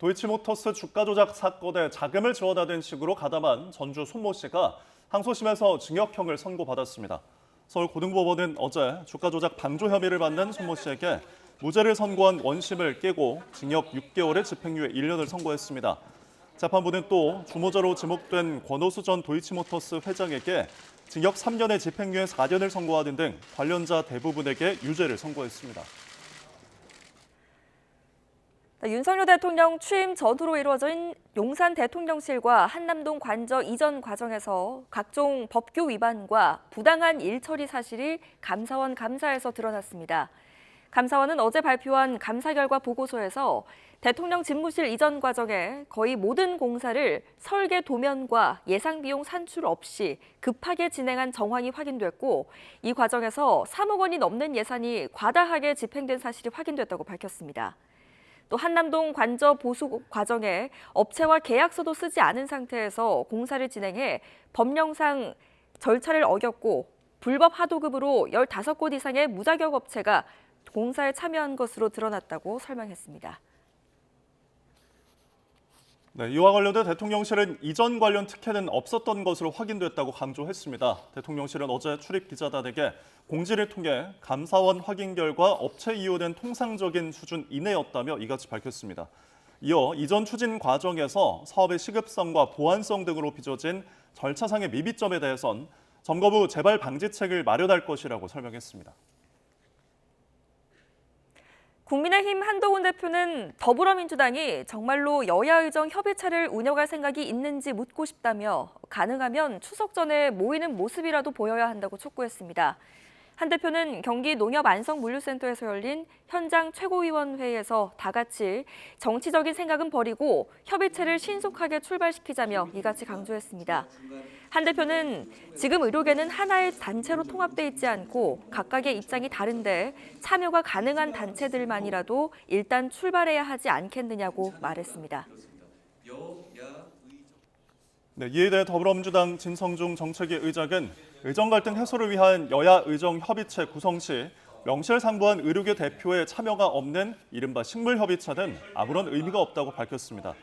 도이치모터스 주가 조작 사건에 자금을 지원하는 식으로 가담한 전주 손모 씨가 항소심에서 징역형을 선고받았습니다. 서울고등법원은 어제 주가 조작 방조 혐의를 받는 손모 씨에게 무죄를 선고한 원심을 깨고 징역 6개월에 집행유예 1년을 선고했습니다. 재판부는 또 주모자로 지목된 권오수 전 도이치모터스 회장에게 징역 3년에 집행유예 4년을 선고하는 등 관련자 대부분에게 유죄를 선고했습니다. 윤석열 대통령 취임 전후로 이루어진 용산 대통령실과 한남동 관저 이전 과정에서 각종 법규 위반과 부당한 일처리 사실이 감사원 감사에서 드러났습니다. 감사원은 어제 발표한 감사 결과 보고서에서 대통령 집무실 이전 과정에 거의 모든 공사를 설계 도면과 예상 비용 산출 없이 급하게 진행한 정황이 확인됐고, 이 과정에서 3억 원이 넘는 예산이 과다하게 집행된 사실이 확인됐다고 밝혔습니다. 또 한남동 관저 보수 과정에 업체와 계약서도 쓰지 않은 상태에서 공사를 진행해 법령상 절차를 어겼고, 불법 하도급으로 15곳 이상의 무자격 업체가 공사에 참여한 것으로 드러났다고 설명했습니다. 이와 관련돼 대통령실은 이전 관련 특혜는 없었던 것으로 확인됐다고 강조했습니다. 대통령실은 어제 출입 기자단에게 공지를 통해 감사원 확인 결과 업체 이용된 통상적인 수준 이내였다며 이같이 밝혔습니다. 이어 이전 추진 과정에서 사업의 시급성과 보안성 등으로 빚어진 절차상의 미비점에 대해선 점검 후 재발 방지책을 마련할 것이라고 설명했습니다. 국민의힘 한동훈 대표는 더불어민주당이 정말로 여야 의정 협의체를 운영할 생각이 있는지 묻고 싶다며 가능하면 추석 전에 모이는 모습이라도 보여야 한다고 촉구했습니다. 한 대표는 경기 농협안성물류센터에서 열린 현장 최고위원회에서 다 같이 정치적인 생각은 버리고 협의체를 신속하게 출발시키자며 이같이 강조했습니다. 한 대표는 지금 의료계는 하나의 단체로 통합돼 있지 않고 각각의 입장이 다른데 참여가 가능한 단체들만이라도 일단 출발해야 하지 않겠느냐고 말했습니다. 이에 대해 더불어민주당 진성중 정책위 의장은 의정 갈등 해소를 위한 여야 의정 협의체 구성 시 명실상부한 의료계 대표의 참여가 없는 이른바 식물협의체는 아무런 의미가 없다고 밝혔습니다.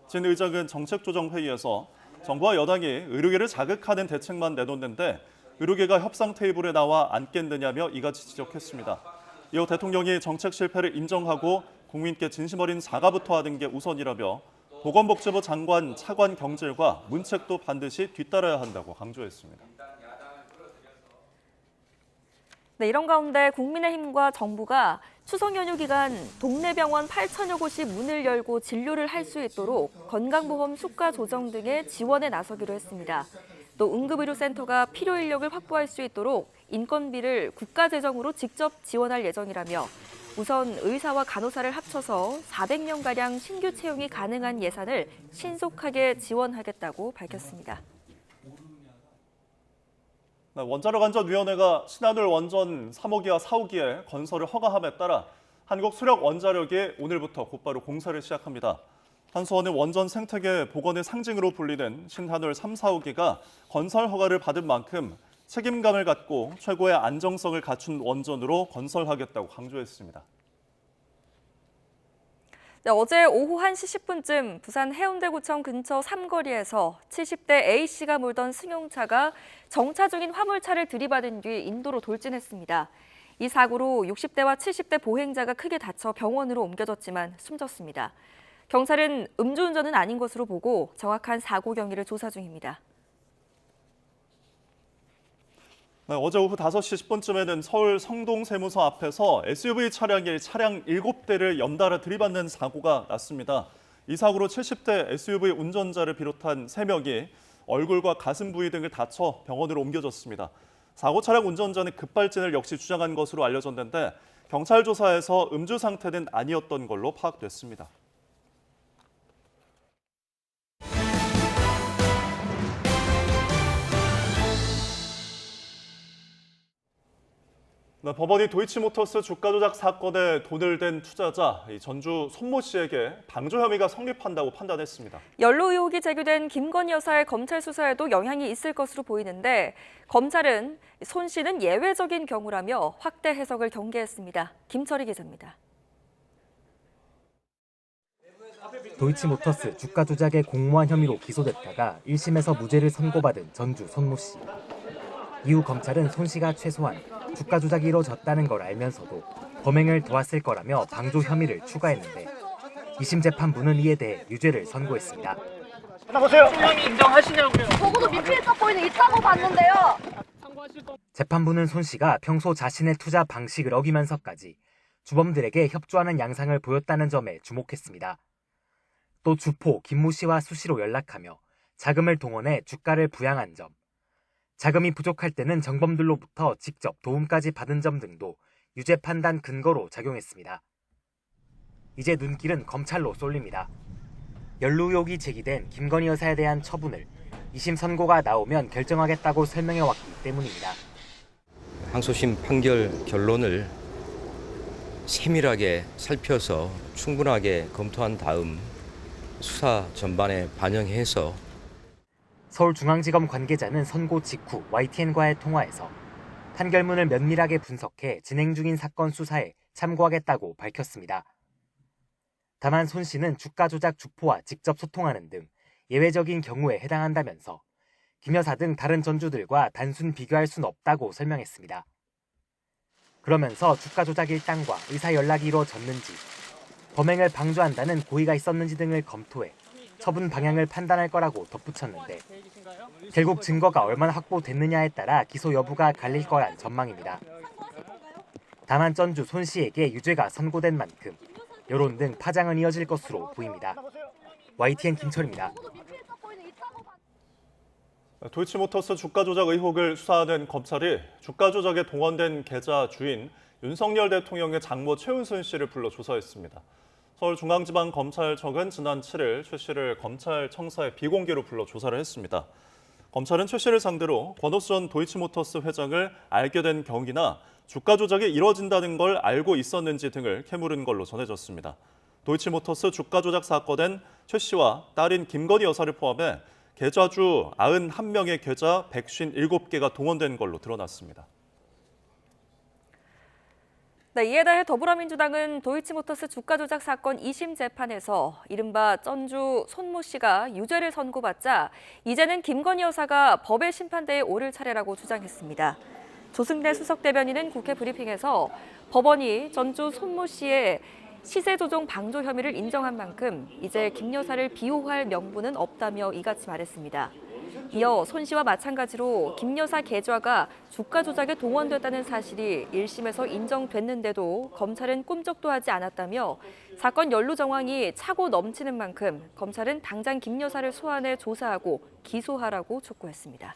진 의장은 정책조정회의에서 정부와 여당이 의료계를 자극하는 대책만 내놓는데 의료계가 협상 테이블에 나와 앉겠느냐며 이같이 지적했습니다. 이어 대통령이 정책 실패를 인정하고 국민께 진심 어린 사과부터 하는 게 우선이라며 보건복지부 장관 차관 경질과 문책도 반드시 뒤따라야 한다고 강조했습니다. 이런 가운데 국민의힘과 정부가 추석 연휴 기간 동네 병원 8천여 곳이 문을 열고 진료를 할 수 있도록 건강보험 수가 조정 등의 지원에 나서기로 했습니다. 또 응급의료센터가 필요 인력을 확보할 수 있도록 인건비를 국가 재정으로 직접 지원할 예정이라며 우선 의사와 간호사를 합쳐서 400명가량 신규 채용이 가능한 예산을 신속하게 지원하겠다고 밝혔습니다. 원자력안전위원회가 신한울 원전 3호기와 4호기의 건설을 허가함에 따라 한국수력원자력이 오늘부터 곧바로 공사를 시작합니다. 한수원은 원전 생태계 복원의 상징으로 불리는 신한울 3, 4호기가 건설 허가를 받은 만큼 책임감을 갖고 최고의 안정성을 갖춘 원전으로 건설하겠다고 강조했습니다. 어제 오후 1시 10분쯤 부산 해운대구청 근처 삼거리에서 70대 A씨가 몰던 승용차가 정차 중인 화물차를 들이받은 뒤 인도로 돌진했습니다. 이 사고로 60대와 70대 보행자가 크게 다쳐 병원으로 옮겨졌지만 숨졌습니다. 경찰은 음주운전은 아닌 것으로 보고 정확한 사고 경위를 조사 중입니다. 어제 오후 5시 10분쯤에는 서울 성동세무서 앞에서 SUV 차량이 차량 7대를 연달아 들이받는 사고가 났습니다. 이 사고로 70대 SUV 운전자를 비롯한 3명이 얼굴과 가슴 부위 등을 다쳐 병원으로 옮겨졌습니다. 사고 차량 운전자는 급발진을 역시 주장한 것으로 알려졌는데 경찰 조사에서 음주 상태는 아니었던 걸로 파악됐습니다. 법원이 도이치모터스 주가 조작 사건에 돈을 댄 투자자 전주 손모 씨에게 방조 혐의가 성립한다고 판단했습니다. 연루 의혹이 제기된 김건희 여사의 검찰 수사에도 영향이 있을 것으로 보이는데 검찰은 손 씨는 예외적인 경우라며 확대 해석을 경계했습니다. 김철희 기자입니다. 도이치모터스 주가 조작의 공모한 혐의로 기소됐다가 1심에서 무죄를 선고받은 전주 손모 씨. 이후 검찰은 손 씨가 최소한 주가 조작이 이루어졌다는 걸 알면서도 범행을 도왔을 거라며 방조 혐의를 추가했는데 2심 재판부는 이에 대해 유죄를 선고했습니다. 혐의 인정하시냐고요? 적어도 미필 사건이 있다고 봤는데요. 재판부는 손 씨가 평소 자신의 투자 방식을 어기면서까지 주범들에게 협조하는 양상을 보였다는 점에 주목했습니다. 또 주포 김모 씨와 수시로 연락하며 자금을 동원해 주가를 부양한 점, 자금이 부족할 때는 정범들로부터 직접 도움까지 받은 점 등도 유죄 판단 근거로 작용했습니다. 이제 눈길은 검찰로 쏠립니다. 연루 의혹이 제기된 김건희 여사에 대한 처분을 2심 선고가 나오면 결정하겠다고 설명해왔기 때문입니다. 항소심 판결 결론을 세밀하게 살펴서 충분하게 검토한 다음 수사 전반에 반영해서 서울중앙지검 관계자는 선고 직후 YTN과의 통화에서 판결문을 면밀하게 분석해 진행 중인 사건 수사에 참고하겠다고 밝혔습니다. 다만 손 씨는 주가 조작 주포와 직접 소통하는 등 예외적인 경우에 해당한다면서 김 여사 등 다른 전주들과 단순 비교할 수는 없다고 설명했습니다. 그러면서 주가 조작 일당과 의사 연락이 이루어졌는지, 범행을 방조한다는 고의가 있었는지 등을 검토해 처분 방향을 판단할 거라고 덧붙였는데 결국 증거가 얼마나 확보됐느냐에 따라 기소 여부가 갈릴 거란 전망입니다. 다만 전주 손 씨에게 유죄가 선고된 만큼 여론 등 파장은 이어질 것으로 보입니다. YTN 김철입니다. 도이치모터스 주가 조작 의혹을 수사하는 검찰이 주가 조작에 동원된 계좌 주인 윤석열 대통령의 장모 최은순 씨를 불러 조사했습니다. 서울중앙지방검찰청은 지난 7일 최 씨를 검찰 청사에 비공개로 불러 조사를 했습니다. 검찰은 최 씨를 상대로 권오수 전 도이치모터스 회장을 알게 된 경위나 주가 조작이 이뤄진다는 걸 알고 있었는지 등을 캐물은 걸로 전해졌습니다. 도이치모터스 주가 조작 사건엔 최 씨와 딸인 김건희 여사를 포함해 계좌주 91명의 계좌 157개가 동원된 걸로 드러났습니다. 네, 이에 대해 더불어민주당은 도이치모터스 주가 조작 사건 2심 재판에서 이른바 전주 손모 씨가 유죄를 선고받자 이제는 김건희 여사가 법의 심판대에 오를 차례라고 주장했습니다. 조승래 수석대변인은 국회 브리핑에서 법원이 전주 손모 씨의 시세 조종 방조 혐의를 인정한 만큼 이제 김 여사를 비호할 명분은 없다며 이같이 말했습니다. 이어 손 씨와 마찬가지로 김 여사 계좌가 주가 조작에 동원됐다는 사실이 1심에서 인정됐는데도 검찰은 꿈쩍도 하지 않았다며 사건 연루 정황이 차고 넘치는 만큼 검찰은 당장 김 여사를 소환해 조사하고 기소하라고 촉구했습니다.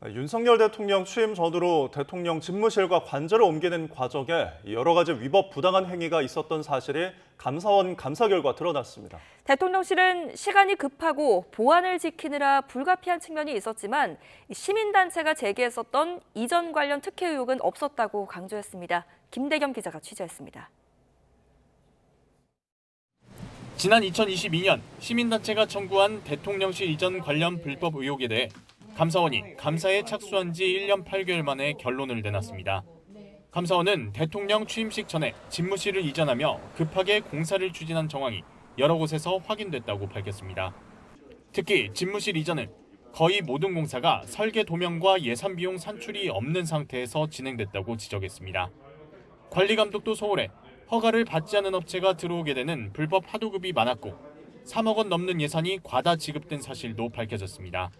윤석열 대통령 취임 전후로 대통령 집무실과 관저를 옮기는 과정에 여러 가지 위법 부당한 행위가 있었던 사실이 감사원 감사 결과 드러났습니다. 대통령실은 시간이 급하고 보안을 지키느라 불가피한 측면이 있었지만 시민단체가 제기했었던 이전 관련 특혜 의혹은 없었다고 강조했습니다. 김대겸 기자가 취재했습니다. 지난 2022년 시민단체가 청구한 대통령실 이전 관련 불법 의혹에 대해 감사원이 감사에 착수한 지 1년 8개월 만에 결론을 내놨습니다. 감사원은 대통령 취임식 전에 집무실을 이전하며 급하게 공사를 추진한 정황이 여러 곳에서 확인됐다고 밝혔습니다. 특히 집무실 이전은 거의 모든 공사가 설계 도면과 예산 비용 산출이 없는 상태에서 진행됐다고 지적했습니다. 관리 감독도 소홀해 허가를 받지 않은 업체가 들어오게 되는 불법 하도급이 많았고 3억 원 넘는 예산이 과다 지급된 사실도 밝혀졌습니다.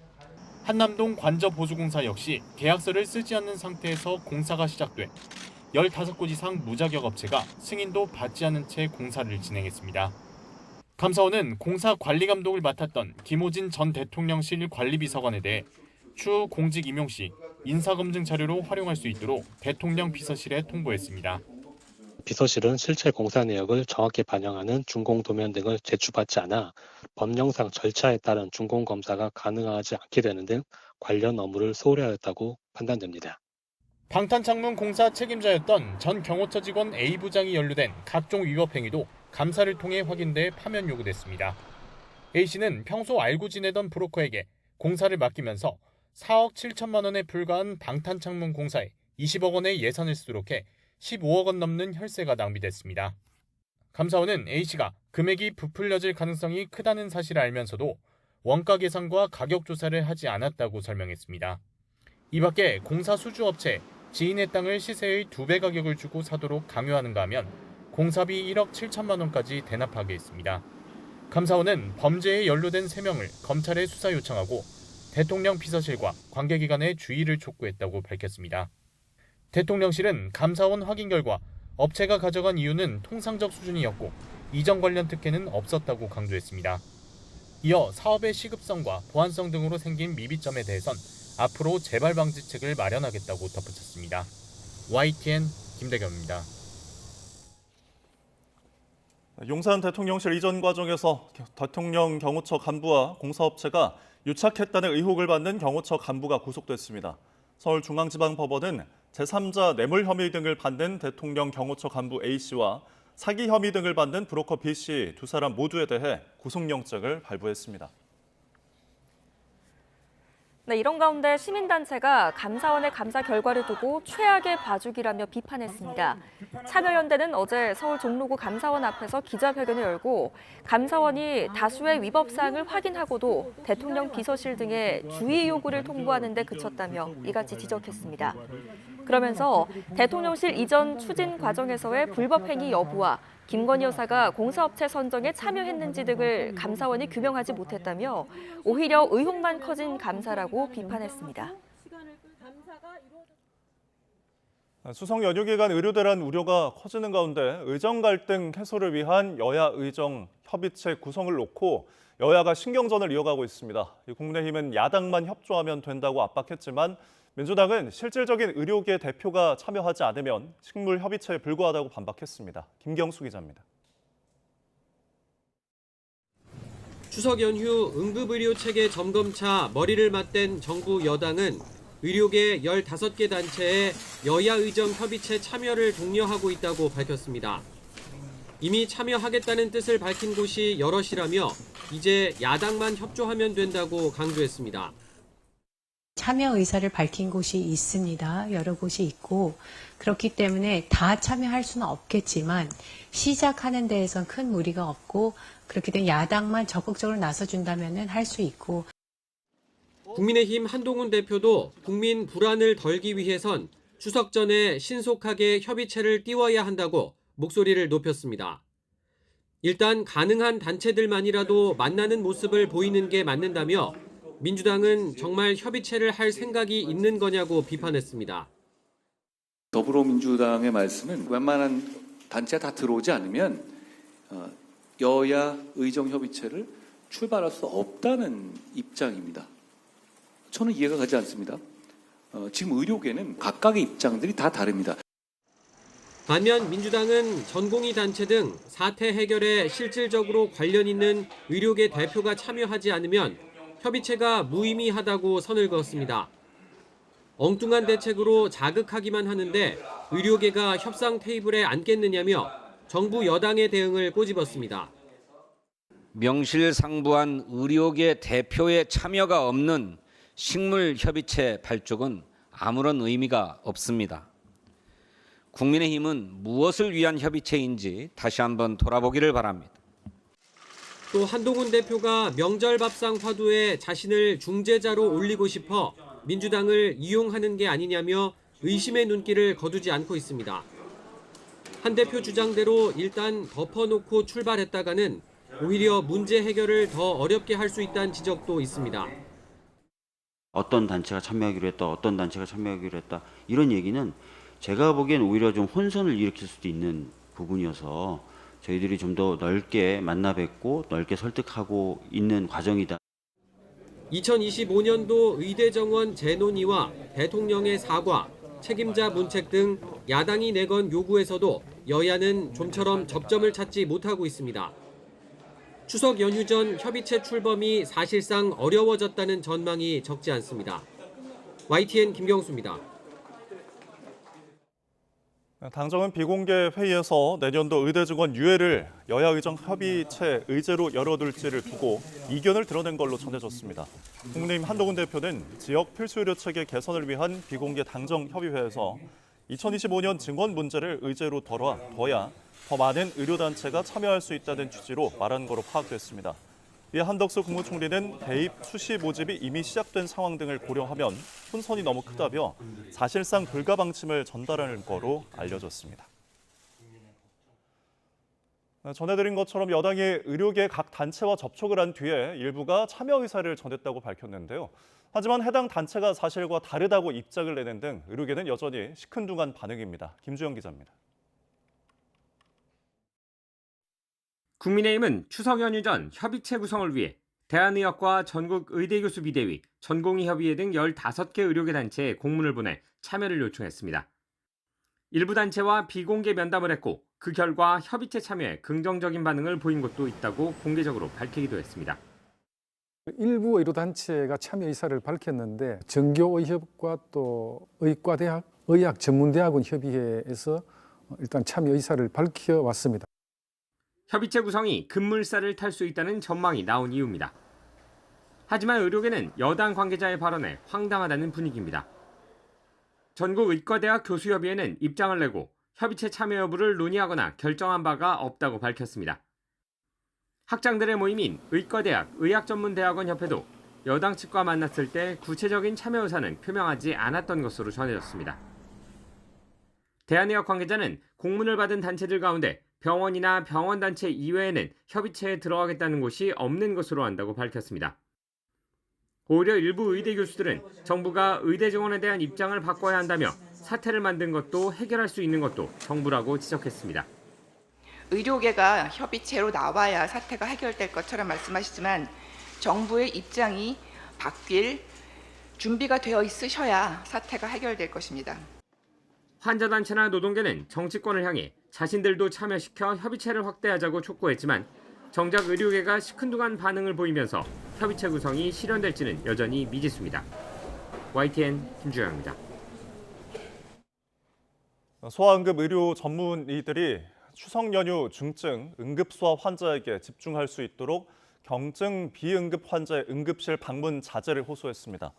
한남동 관저 보수공사 역시 계약서를 쓰지 않는 상태에서 공사가 시작돼 15곳 이상 무자격 업체가 승인도 받지 않은 채 공사를 진행했습니다. 감사원은 공사 관리 감독을 맡았던 김호진 전 대통령실 관리비서관에 대해 추후 공직 임용 시 인사검증 자료로 활용할 수 있도록 대통령 비서실에 통보했습니다. 비서실은 실제 공사 내역을 정확히 반영하는 준공도면 등을 제출받지 않아 법령상 절차에 따른 준공검사가 가능하지 않게 되는 등 관련 업무를 소홀히 하였다고 판단됩니다. 방탄창문 공사 책임자였던 전 경호처 직원 A 부장이 연루된 각종 위법 행위도 감사를 통해 확인돼 파면 요구됐습니다. A씨는 평소 알고 지내던 브로커에게 공사를 맡기면서 4억 7천만 원에 불과한 방탄창문 공사에 20억 원의 예산을 쓰도록 해 15억 원 넘는 혈세가 낭비됐습니다. 감사원은 A씨가 금액이 부풀려질 가능성이 크다는 사실을 알면서도 원가 계산과 가격 조사를 하지 않았다고 설명했습니다. 이 밖에 공사 수주업체 지인의 땅을 시세의 2배 가격을 주고 사도록 강요하는가 하면 공사비 1억 7천만 원까지 대납하게 했습니다. 감사원은 범죄에 연루된 3명을 검찰에 수사 요청하고 대통령 비서실과 관계기관의 주의를 촉구했다고 밝혔습니다. 대통령실은 감사원 확인 결과 업체가 가져간 이유는 통상적 수준이었고 이전 관련 특혜는 없었다고 강조했습니다. 이어 사업의 시급성과 보안성 등으로 생긴 미비점에 대해선 앞으로 재발 방지책을 마련하겠다고 덧붙였습니다. YTN 김대겸입니다. 용산 대통령실 이전 과정에서 대통령 경호처 간부와 공사업체가 유착했다는 의혹을 받는 경호처 간부가 구속됐습니다. 서울중앙지방법원은 제3자 뇌물 혐의 등을 받는 대통령 경호처 간부 A씨와 사기 혐의 등을 받는 브로커 B씨 두 사람 모두에 대해 구속영장을 발부했습니다. 네, 이런 가운데 시민단체가 감사원의 감사 결과를 두고 최악의 봐주기라며 비판했습니다. 참여연대는 어제 서울 종로구 감사원 앞에서 기자회견을 열고 감사원이 다수의 위법 사항을 확인하고도 대통령 비서실 등의 주의 요구를 통보하는 데 그쳤다며 이같이 지적했습니다. 그러면서 대통령실 이전 추진 과정에서의 불법 행위 여부와 김건희 여사가 공사업체 선정에 참여했는지 등을 감사원이 규명하지 못했다며 오히려 의혹만 커진 감사라고 비판했습니다. 수성 연휴 기간 의료대란 우려가 커지는 가운데 의정 갈등 해소를 위한 여야 의정 협의체 구성을 놓고 여야가 신경전을 이어가고 있습니다. 국민의힘은 야당만 협조하면 된다고 압박했지만 민주당은 실질적인 의료계 대표가 참여하지 않으면 식물협의체에 불과하다고 반박했습니다. 김경수 기자입니다. 추석 연휴 응급의료체계 점검차 머리를 맞댄 정부 여당은 의료계 15개 단체의 여야 의정 협의체 참여를 독려하고 있다고 밝혔습니다. 이미 참여하겠다는 뜻을 밝힌 곳이 여럿이라며 이제 야당만 협조하면 된다고 강조했습니다. 참여 의사를 밝힌 곳이 있습니다. 여러 곳이 있고 그렇기 때문에 다 참여할 수는 없겠지만 시작하는 데에선 큰 무리가 없고 그렇게 된 야당만 적극적으로 나서준다면 할 수 있고. 국민의힘 한동훈 대표도 국민 불안을 덜기 위해선 추석 전에 신속하게 협의체를 띄워야 한다고 목소리를 높였습니다. 일단 가능한 단체들만이라도 만나는 모습을 보이는 게 맞는다며 민주당은 정말 협의체를 할 생각이 있는 거냐고 비판했습니다. 더불어민주당의 말씀은 웬만한 단체가 다 들어오지 않으면 여야 의정협의체를 출발할 수 없다는 입장입니다. 저는 이해가 가지 않습니다. 지금 의료계는 각각의 입장들이 다 다릅니다. 반면 민주당은 전공의 단체 등 사태 해결에 실질적으로 관련 있는 의료계 대표가 참여하지 않으면 협의체가 무의미하다고 선을 그었습니다. 엉뚱한 대책으로 자극하기만 하는데 의료계가 협상 테이블에 앉겠느냐며 정부 여당의 대응을 꼬집었습니다. 명실상부한 의료계 대표의 참여가 없는 식물협의체 발족은 아무런 의미가 없습니다. 국민의힘은 무엇을 위한 협의체인지 다시 한번 돌아보기를 바랍니다. 또 한동훈 대표가 명절 밥상 화두에 자신을 중재자로 올리고 싶어 민주당을 이용하는 게 아니냐며 의심의 눈길을 거두지 않고 있습니다. 한 대표 주장대로 일단 덮어놓고 출발했다가는 오히려 문제 해결을 더 어렵게 할 수 있다는 지적도 있습니다. 어떤 단체가 참여하기로 했다, 어떤 단체가 참여하기로 했다 이런 얘기는 제가 보기엔 오히려 좀 혼선을 일으킬 수도 있는 부분이어서 저희들이 좀 더 넓게 만나 뵙고 넓게 설득하고 있는 과정이다. 2025년도 의대 정원 재논의와 대통령의 사과, 책임자 문책 등 야당이 내건 요구에서도 여야는 좀처럼 접점을 찾지 못하고 있습니다. 추석 연휴 전 협의체 출범이 사실상 어려워졌다는 전망이 적지 않습니다. YTN 김경수입니다. 당정은 비공개 회의에서 내년도 의대 증원 유예를 여야 의정 협의체 의제로 열어둘지를 두고 이견을 드러낸 걸로 전해졌습니다. 국민의힘 한동훈 대표는 지역 필수 의료 체계 개선을 위한 비공개 당정 협의회에서 2025년 증원 문제를 의제로 둬야 더 많은 의료단체가 참여할 수 있다는 취지로 말한 거로 파악됐습니다. 이에 한덕수 국무총리는 대입 수시 모집이 이미 시작된 상황 등을 고려하면 혼선이 너무 크다며 사실상 불가 방침을 전달하는 거로 알려졌습니다. 전해드린 것처럼 여당이 의료계 각 단체와 접촉을 한 뒤에 일부가 참여 의사를 전했다고 밝혔는데요. 하지만 해당 단체가 사실과 다르다고 입장을 내는 등 의료계는 여전히 시큰둥한 반응입니다. 김주영 기자입니다. 국민의힘은 추석 연휴 전 협의체 구성을 위해 대한의학과 전국의대교수비대위, 전공의협의회 등 15개 의료계 단체에 공문을 보내 참여를 요청했습니다. 일부 단체와 비공개 면담을 했고 그 결과 협의체 참여에 긍정적인 반응을 보인 곳도 있다고 공개적으로 밝히기도 했습니다. 일부 의료단체가 참여 의사를 밝혔는데 정교의협과 또 의과대학, 의학전문대학원 협의회에서 일단 참여 의사를 밝혀왔습니다. 협의체 구성이 급물살을 탈 수 있다는 전망이 나온 이유입니다. 하지만 의료계는 여당 관계자의 발언에 황당하다는 분위기입니다. 전국의과대학 교수협의회는 입장을 내고 협의체 참여 여부를 논의하거나 결정한 바가 없다고 밝혔습니다. 학장들의 모임인 의과대학 의학전문대학원 협회도 여당 측과 만났을 때 구체적인 참여 의사는 표명하지 않았던 것으로 전해졌습니다. 대한의학 관계자는 공문을 받은 단체들 가운데 병원이나 병원단체 이외에는 협의체에 들어가겠다는 곳이 없는 것으로 안다고 밝혔습니다. 오히려 일부 의대 교수들은 정부가 의대 정원에 대한 입장을 바꿔야 한다며 사태를 만든 것도 해결할 수 있는 것도 정부라고 지적했습니다. 의료계가 협의체로 나와야 사태가 해결될 것처럼 말씀하시지만 정부의 입장이 바뀔 준비가 되어 있으셔야 사태가 해결될 것입니다. 환자단체나 노동계는 정치권을 향해 자신들도 참여시켜 협의체를 확대하자고 촉구했지만 정작 의료계가 시큰둥한 반응을 보이면서 협의체 구성이 실현될지는 여전히 미지수입니다. YTN 김주영입니다. 소아응급 의료 전문의들이 추석 연휴 중증 응급소아 환자에게 집중할 수 있도록 경증 비응급 환자의 응급실 방문 자제를 호소했습니다.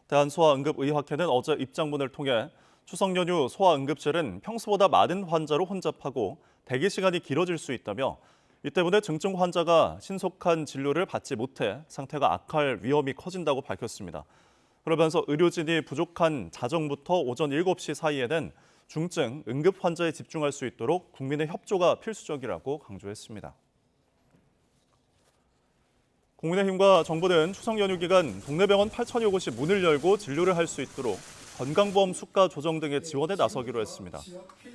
대한소아응급의학회는 어제 입장문을 통해 추석 연휴 소아응급실은 평소보다 많은 환자로 혼잡하고 대기 시간이 길어질 수 있다며 이 때문에 증증 환자가 신속한 진료를 받지 못해 상태가 악할 위험이 커진다고 밝혔습니다. 그러면서 의료진이 부족한 자정부터 오전 7시 사이에는 중증 응급 환자에 집중할 수 있도록 국민의 협조가 필수적이라고 강조했습니다. 국민의힘과 정부는 추석 연휴 기간 동네 병원 8천여 곳이 문을 열고 진료를 할 수 있도록 건강보험 수가 조정 등의 지원에 나서기로 했습니다.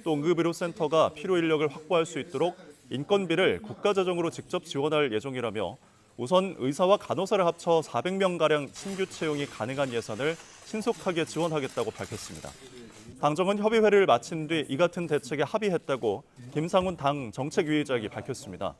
또 응급의료센터가 필요 인력을 확보할 수 있도록 인건비를 국가재정으로 직접 지원할 예정이라며 우선 의사와 간호사를 합쳐 400명가량 신규 채용이 가능한 예산을 신속하게 지원하겠다고 밝혔습니다. 당정은 협의회를 마친 뒤 이 같은 대책에 합의했다고 김상훈 당 정책위의장이 밝혔습니다.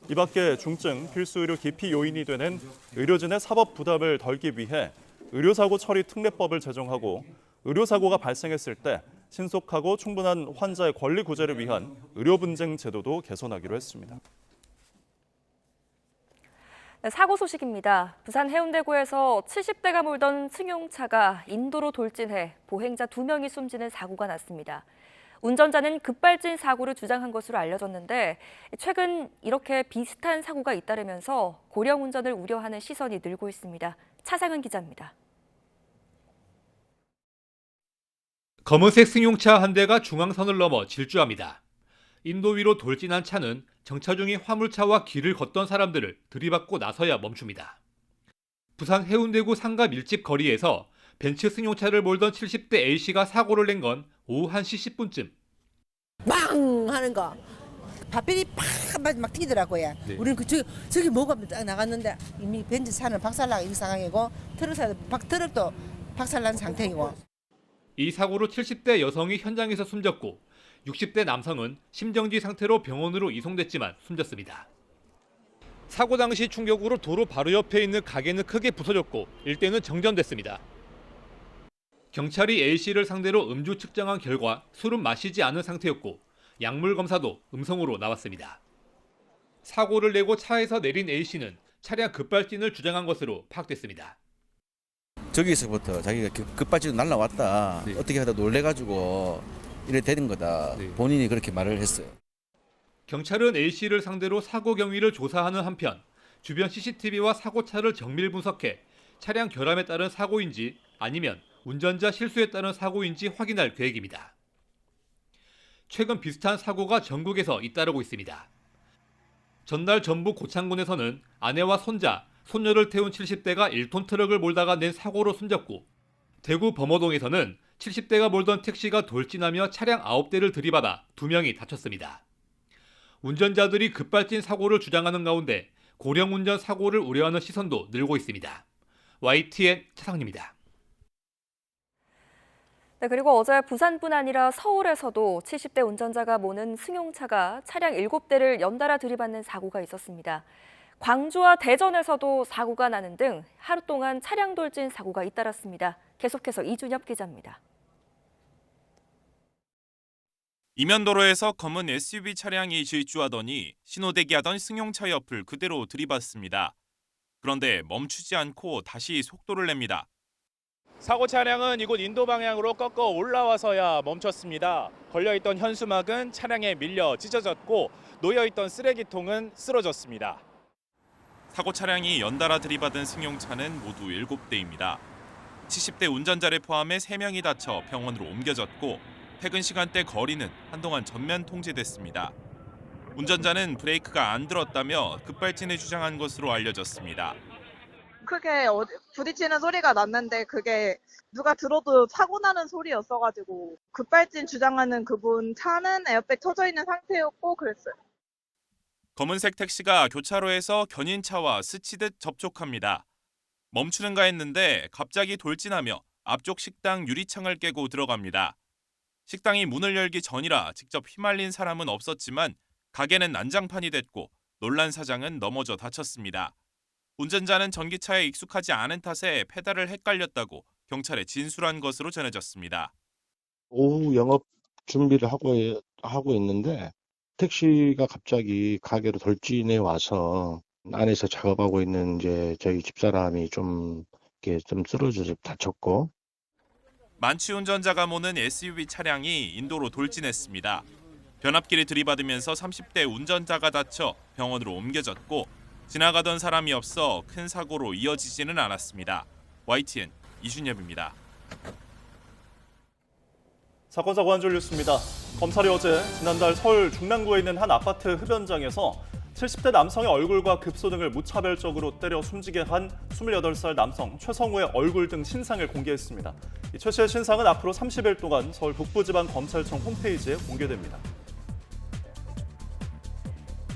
이 밖에 중증 필수의료 기피 요인이 되는 의료진의 사법 부담을 덜기 위해 의료사고 처리 특례법을 제정하고 의료사고가 발생했을 때 신속하고 충분한 환자의 권리 구제를 위한 의료분쟁 제도도 개선하기로 했습니다. 네, 사고 소식입니다. 부산 해운대구에서 70대가 몰던 승용차가 인도로 돌진해 보행자 2명이 숨지는 사고가 났습니다. 운전자는 급발진 사고를 주장한 것으로 알려졌는데 최근 이렇게 비슷한 사고가 잇따르면서 고령 운전을 우려하는 시선이 늘고 있습니다. 차상은 기자입니다. 검은색 승용차 한 대가 중앙선을 넘어 질주합니다. 인도 위로 돌진한 차는 정차 중인 화물차와 길을 걷던 사람들을 들이받고 나서야 멈춥니다. 부산 해운대구 상가 밀집 거리에서 벤츠 승용차를 몰던 70대 A씨가 사고를 낸 건 오후 1시 10분쯤. 빵 하는 거. 밥벨이 팍막 튀더라고요. 네. 우리는 저기 뭐가 딱 나갔는데 이미 벤츠 차는 박살나가 있는 상황이고 트럭도 박살난 상태이고. 이 사고로 70대 여성이 현장에서 숨졌고 60대 남성은 심정지 상태로 병원으로 이송됐지만 숨졌습니다. 사고 당시 충격으로 도로 바로 옆에 있는 가게는 크게 부서졌고 일대는 정전됐습니다. 경찰이 A씨를 상대로 음주 측정한 결과 술은 마시지 않은 상태였고 약물 검사도 음성으로 나왔습니다. 사고를 내고 차에서 내린 A씨는 차량 급발진을 주장한 것으로 파악됐습니다. 저기서부터 자기가 급발진으로 날라왔다. 네. 어떻게 하다 놀래가지고 이래 되는 거다. 네. 본인이 그렇게 말을 했어요. 경찰은 A씨를 상대로 사고 경위를 조사하는 한편 주변 CCTV와 사고차를 정밀 분석해 차량 결함에 따른 사고인지 아니면 운전자 실수에 따른 사고인지 확인할 계획입니다. 최근 비슷한 사고가 전국에서 잇따르고 있습니다. 전날 전북 고창군에서는 아내와 손자, 손녀를 태운 70대가 1톤 트럭을 몰다가 낸 사고로 숨졌고, 대구 범어동에서는 70대가 몰던 택시가 돌진하며 차량 9대를 들이받아 2명이 다쳤습니다. 운전자들이 급발진 사고를 주장하는 가운데 고령 운전 사고를 우려하는 시선도 늘고 있습니다. YTN 차상입니다. 네, 그리고 어제 부산뿐 아니라 서울에서도 70대 운전자가 모는 승용차가 차량 7대를 연달아 들이받는 사고가 있었습니다. 광주와 대전에서도 사고가 나는 등 하루 동안 차량 돌진 사고가 잇따랐습니다. 계속해서 이준엽 기자입니다. 이면도로에서 검은 SUV 차량이 질주하더니 신호대기하던 승용차 옆을 그대로 들이받습니다. 그런데 멈추지 않고 다시 속도를 냅니다. 사고 차량은 이곳 인도 방향으로 꺾어 올라와서야 멈췄습니다. 걸려있던 현수막은 차량에 밀려 찢어졌고 놓여있던 쓰레기통은 쓰러졌습니다. 사고 차량이 연달아 들이받은 승용차는 모두 7대입니다. 70대 운전자를 포함해 3명이 다쳐 병원으로 옮겨졌고 퇴근 시간대 거리는 한동안 전면 통제됐습니다. 운전자는 브레이크가 안 들었다며 급발진을 주장한 것으로 알려졌습니다. 크게 부딪히는 소리가 났는데 그게 누가 들어도 사고 나는 소리였어가지고 급발진 주장하는 그분 차는 에어백 터져 있는 상태였고 그랬어요. 검은색 택시가 교차로에서 견인차와 스치듯 접촉합니다. 멈추는가 했는데 갑자기 돌진하며 앞쪽 식당 유리창을 깨고 들어갑니다. 식당이 문을 열기 전이라 직접 휘말린 사람은 없었지만 가게는 난장판이 됐고 놀란 사장은 넘어져 다쳤습니다. 운전자는 전기차에 익숙하지 않은 탓에 페달을 헷갈렸다고 경찰에 진술한 것으로 전해졌습니다. 오후 영업 준비를 하고 있는데 택시가 갑자기 가게로 돌진해 와서 안에서 작업하고 있는 이제 저희 집사람이 좀 쓰러져서 다쳤고, 만취 운전자가 모는 SUV 차량이 인도로 돌진했습니다. 변압기를 들이받으면서 30대 운전자가 다쳐 병원으로 옮겨졌고 지나가던 사람이 없어 큰 사고로 이어지지는 않았습니다. YTN 이준엽입니다. 사건 사고 한 줄 뉴스입니다. 검찰이 어제 지난달 서울 중랑구에 있는 한 아파트 흡연장에서 70대 남성의 얼굴과 급소 등을 무차별적으로 때려 숨지게 한 28살 남성 최성우의 얼굴 등 신상을 공개했습니다. 최 씨의 신상은 앞으로 30일 동안 서울 북부지방검찰청 홈페이지에 공개됩니다.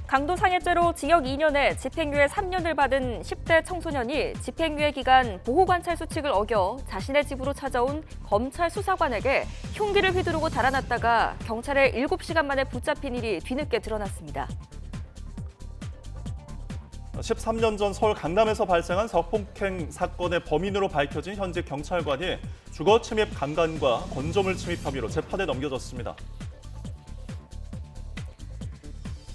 강도상해죄로 징역 2년에 집행유예 3년을 받은 10대 청소년이 집행유예 기간 보호관찰 수칙을 어겨 자신의 집으로 찾아온 검찰 수사관에게 흉기를 휘두르고 달아났다가 경찰에 7시간 만에 붙잡힌 일이 뒤늦게 드러났습니다. 13년 전 서울 강남에서 발생한 성폭행 사건의 범인으로 밝혀진 현직 경찰관이 주거 침입 강간과 건조물 침입 혐의로 재판에 넘겨졌습니다.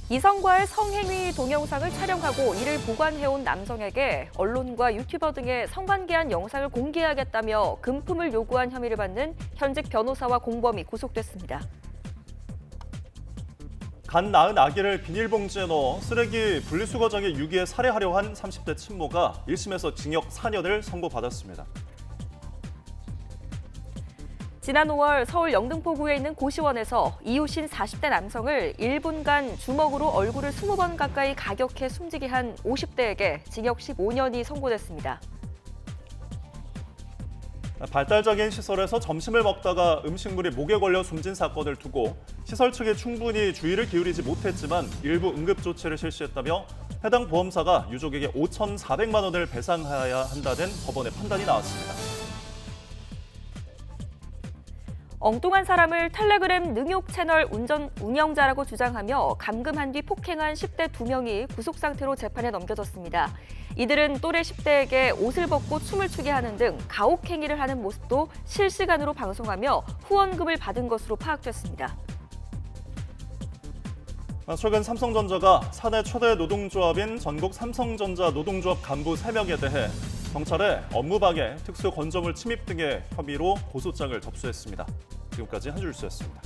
이성과의 성행위 동영상을 촬영하고 이를 보관해온 남성에게 언론과 유튜버 등의 성관계한 영상을 공개하겠다며 금품을 요구한 혐의를 받는 현직 변호사와 공범이 구속됐습니다. 갓 낳은 아기를 비닐봉지에 넣어 쓰레기 분리수거장에 유기해 살해하려 한 30대 친모가 1심에서 징역 4년을 선고받았습니다. 지난 5월 서울 영등포구에 있는 고시원에서 이웃인 40대 남성을 1분간 주먹으로 얼굴을 20번 가까이 가격해 숨지게 한 50대에게 징역 15년이 선고됐습니다. 발달장애인 시설에서 점심을 먹다가 음식물이 목에 걸려 숨진 사건을 두고 시설 측이 충분히 주의를 기울이지 못했지만 일부 응급조치를 실시했다며 해당 보험사가 유족에게 5,400만 원을 배상해야 한다는 법원의 판단이 나왔습니다. 엉뚱한 사람을 텔레그램 능욕 채널 운영자라고 주장하며 감금한 뒤 폭행한 10대 2명이 구속 상태로 재판에 넘겨졌습니다. 이들은 또래 10대에게 옷을 벗고 춤을 추게 하는 등 가혹행위를 하는 모습도 실시간으로 방송하며 후원금을 받은 것으로 파악됐습니다. 최근 삼성전자가 사내 최대 노동조합인 전국 삼성전자 노동조합 간부 3명에 대해 경찰에 업무방해, 특수 건조물 침입 등의 혐의로 고소장을 접수했습니다. 지금까지 한 줄 뉴스였습니다.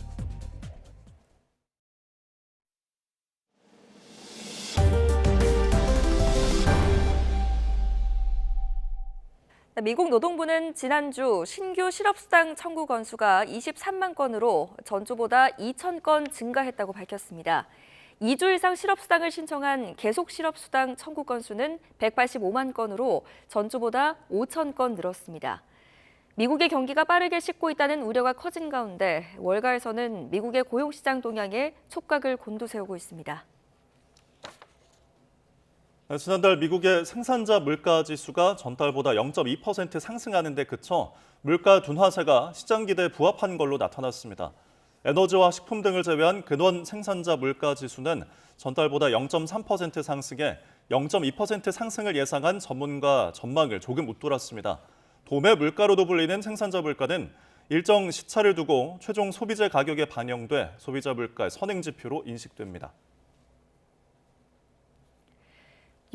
미국 노동부는 지난주 신규 실업수당 청구 건수가 23만 건으로 전주보다 2천 건 증가했다고 밝혔습니다. 2주 이상 실업수당을 신청한 계속 실업수당 청구 건수는 185만 건으로 전주보다 5천 건 늘었습니다. 미국의 경기가 빠르게 식고 있다는 우려가 커진 가운데 월가에서는 미국의 고용시장 동향에 촉각을 곤두세우고 있습니다. 지난달 미국의 생산자 물가지수가 전달보다 0.2% 상승하는 데 그쳐 물가 둔화세가 시장 기대에 부합한 걸로 나타났습니다. 에너지와 식품 등을 제외한 근원 생산자 물가지수는 전달보다 0.3% 상승해 0.2% 상승을 예상한 전문가 전망을 조금 웃돌았습니다. 도매 물가로도 불리는 생산자 물가는 일정 시차를 두고 최종 소비재 가격에 반영돼 소비자 물가의 선행지표로 인식됩니다.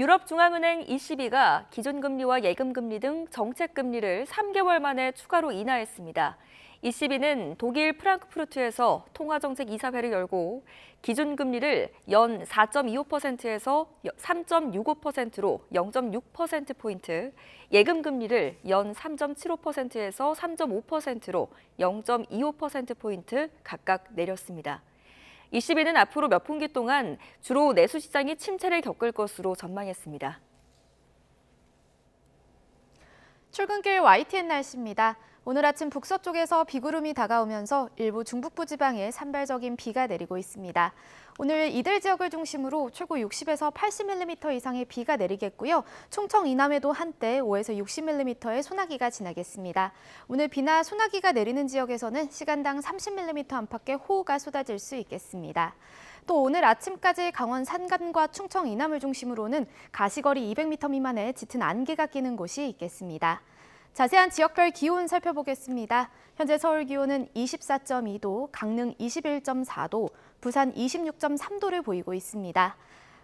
유럽중앙은행 ECB가 기준금리와 예금금리 등 정책금리를 3개월 만에 추가로 인하했습니다. ECB는 독일 프랑크푸르트에서 통화정책 이사회를 열고 기준금리를 연 4.25%에서 3.65%로 0.6%포인트, 예금금리를 연 3.75%에서 3.5%로 0.25%포인트 각각 내렸습니다. ECB는 앞으로 몇 분기 동안 주로 내수 시장이 침체를 겪을 것으로 전망했습니다. 출근길 YTN 날씨입니다. 오늘 아침 북서쪽에서 비구름이 다가오면서 일부 중북부 지방에 산발적인 비가 내리고 있습니다. 오늘 이들 지역을 중심으로 최고 60에서 80mm 이상의 비가 내리겠고요. 충청 이남에도 한때 5에서 60mm의 소나기가 지나겠습니다. 오늘 비나 소나기가 내리는 지역에서는 시간당 30mm 안팎의 호우가 쏟아질 수 있겠습니다. 또 오늘 아침까지 강원 산간과 충청 이남을 중심으로는 가시거리 200m 미만의 짙은 안개가 끼는 곳이 있겠습니다. 자세한 지역별 기온 살펴보겠습니다. 현재 서울 기온은 24.2도, 강릉 21.4도, 부산 26.3도를 보이고 있습니다.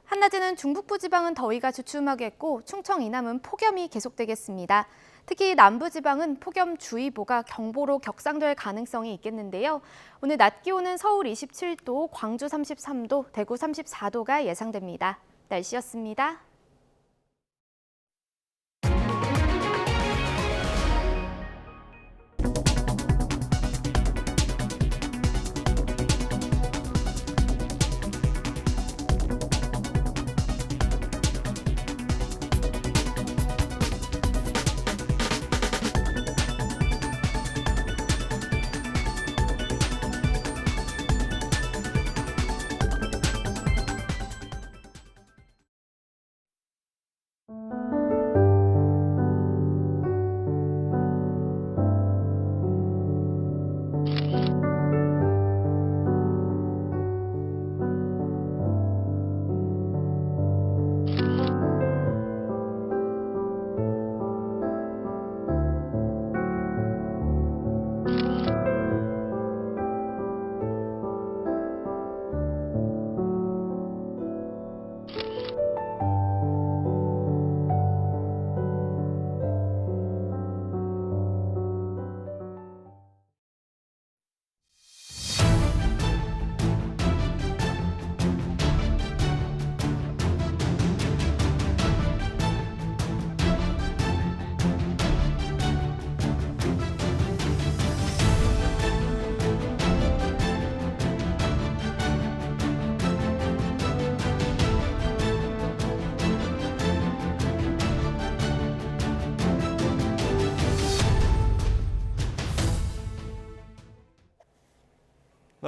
한낮에는 중북부 지방은 더위가 주춤하겠고 충청 이남은 폭염이 계속되겠습니다. 특히 남부지방은 폭염주의보가 경보로 격상될 가능성이 있겠는데요. 오늘 낮 기온은 서울 27도, 광주 33도, 대구 34도가 예상됩니다. 날씨였습니다.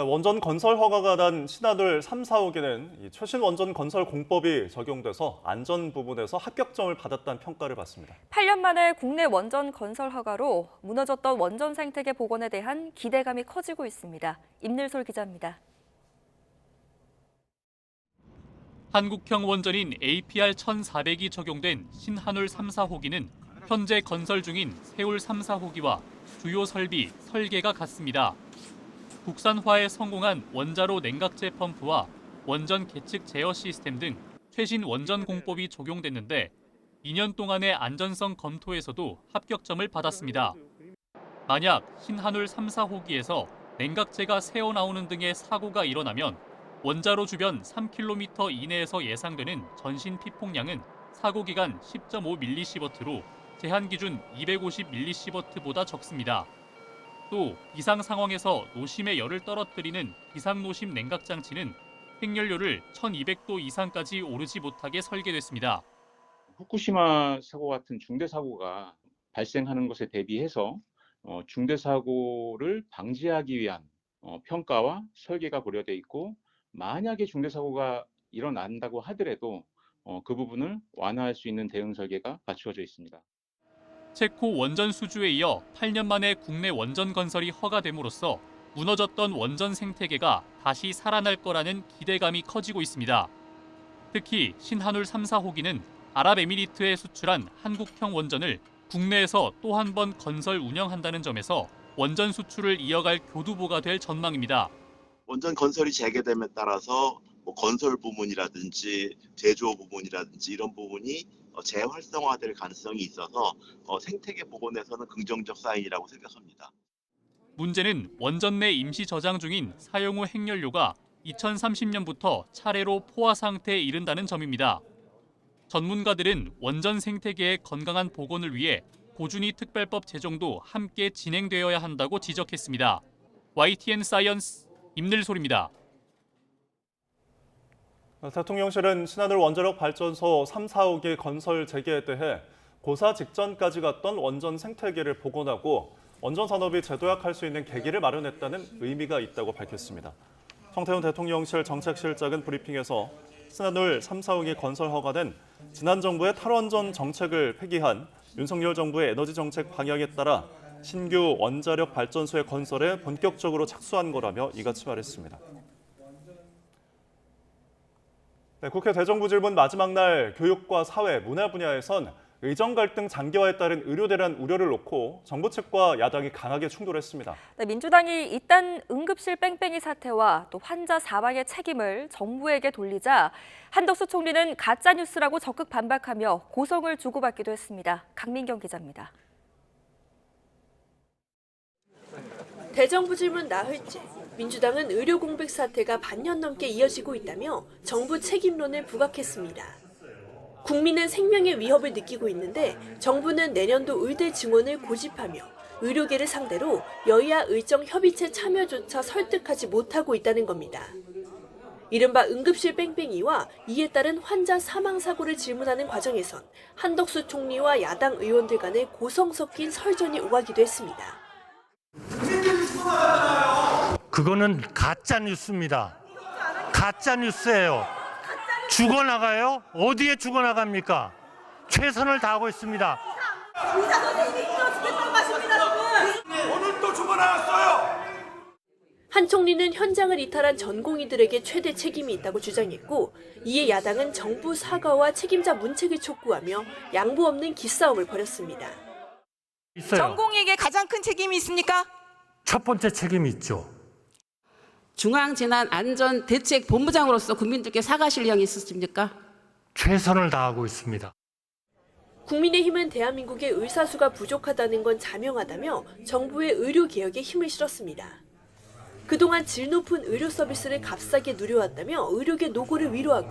원전 건설 허가가 난 신한울 3, 4호기는 최신 원전 건설 공법이 적용돼서 안전 부분에서 합격점을 받았다는 평가를 받습니다. 8년 만에 국내 원전 건설 허가로 무너졌던 원전 생태계 복원에 대한 기대감이 커지고 있습니다. 임늘솔 기자입니다. 한국형 원전인 APR 1400이 적용된 신한울 3, 4호기는 현재 건설 중인 세울 3, 4호기와 주요 설비, 설계가 같습니다. 국산화에 성공한 원자로 냉각제 펌프와 원전 계측 제어 시스템 등 최신 원전 공법이 적용됐는데 2년 동안의 안전성 검토에서도 합격점을 받았습니다. 만약 신한울 3, 4호기에서 냉각제가 새어나오는 등의 사고가 일어나면 원자로 주변 3km 이내에서 예상되는 전신 피폭량은 사고 기간 10.5mS로 제한 기준 250mS보다 적습니다. 또 비상 상황에서 노심의 열을 떨어뜨리는 비상노심 냉각 장치는 핵연료를 1200도 이상까지 오르지 못하게 설계됐습니다. 후쿠시마 사고 같은 중대 사고가 발생하는 것에 대비해서 중대 사고를 방지하기 위한 평가와 설계가 고려돼 있고, 만약에 중대 사고가 일어난다고 하더라도 그 부분을 완화할 수 있는 대응 설계가 갖추어져 있습니다. 체코 원전 수주에 이어 8년 만에 국내 원전 건설이 허가됨으로써 무너졌던 원전 생태계가 다시 살아날 거라는 기대감이 커지고 있습니다. 특히 신한울 3, 4호기는 아랍에미리트에 수출한 한국형 원전을 국내에서 또 한 번 건설 운영한다는 점에서 원전 수출을 이어갈 교두보가 될 전망입니다. 원전 건설이 재개됨에 따라서 건설 부문이라든지 제조 부문이라든지 이런 부분이 재활성화될 가능성이 있어서 생태계 복원에서는 긍정적 사인이라고 생각합니다. 문제는 원전 내 임시 저장 중인 사용 후 핵연료가 2030년부터 차례로 포화 상태에 이른다는 점입니다. 전문가들은 원전 생태계의 건강한 복원을 위해 고준위 특별법 제정도 함께 진행되어야 한다고 지적했습니다. YTN 사이언스 임늘솔입니다. 대통령실은 신한울 원자력 발전소 3, 4호기 건설 재개에 대해 고사 직전까지 갔던 원전 생태계를 복원하고 원전 산업이 재도약할 수 있는 계기를 마련했다는 의미가 있다고 밝혔습니다. 성태훈 대통령실 정책실장은 브리핑에서 신한울 3, 4호기 건설 허가는 지난 정부의 탈원전 정책을 폐기한 윤석열 정부의 에너지 정책 방향에 따라 신규 원자력 발전소의 건설에 본격적으로 착수한 거라며 이같이 말했습니다. 네, 국회 대정부 질문 마지막 날 교육과 사회, 문화 분야에선 의정 갈등 장기화에 따른 의료 대란 우려를 놓고 정부 측과 야당이 강하게 충돌했습니다. 네, 민주당이 이딴 응급실 뺑뺑이 사태와 또 환자 사망의 책임을 정부에게 돌리자 한덕수 총리는 가짜뉴스라고 적극 반박하며 고성을 주고받기도 했습니다. 강민경 기자입니다. 대정부 질문 나흘째, 민주당은 의료 공백 사태가 반년 넘게 이어지고 있다며 정부 책임론을 부각했습니다. 국민은 생명의 위협을 느끼고 있는데 정부는 내년도 의대 증원을 고집하며 의료계를 상대로 여야 의정 협의체 참여조차 설득하지 못하고 있다는 겁니다. 이른바 응급실 뺑뺑이와 이에 따른 환자 사망 사고를 질문하는 과정에선 한덕수 총리와 야당 의원들 간의 고성 섞인 설전이 오가기도 했습니다. 그거는 가짜 뉴스입니다. 가짜 뉴스예요. 죽어나가요? 어디에 죽어나갑니까? 최선을 다하고 있습니다. 의사 선생님이 죽겠다고 하십니다, 지금. 오늘 또 죽어나갔어요. 한 총리는 현장을 이탈한 전공의들에게 최대 책임이 있다고 주장했고, 이에 야당은 정부 사과와 책임자 문책을 촉구하며 양보 없는 기싸움을 벌였습니다. 있어요. 전공의에게 가장 큰 책임이 있습니까? 첫 번째 책임이 있죠. 중앙재난안전대책본부장으로서 국민들께 사과하실 의향이 있으십니까? 최선을 다하고 있습니다. 국민의힘은 대한민국의 의사수가 부족하다는 건 자명하다며 정부의 의료개혁에 힘을 실었습니다. 그동안 질 높은 의료 서비스를 값싸게 누려왔다며 의료계 노고를 위로하고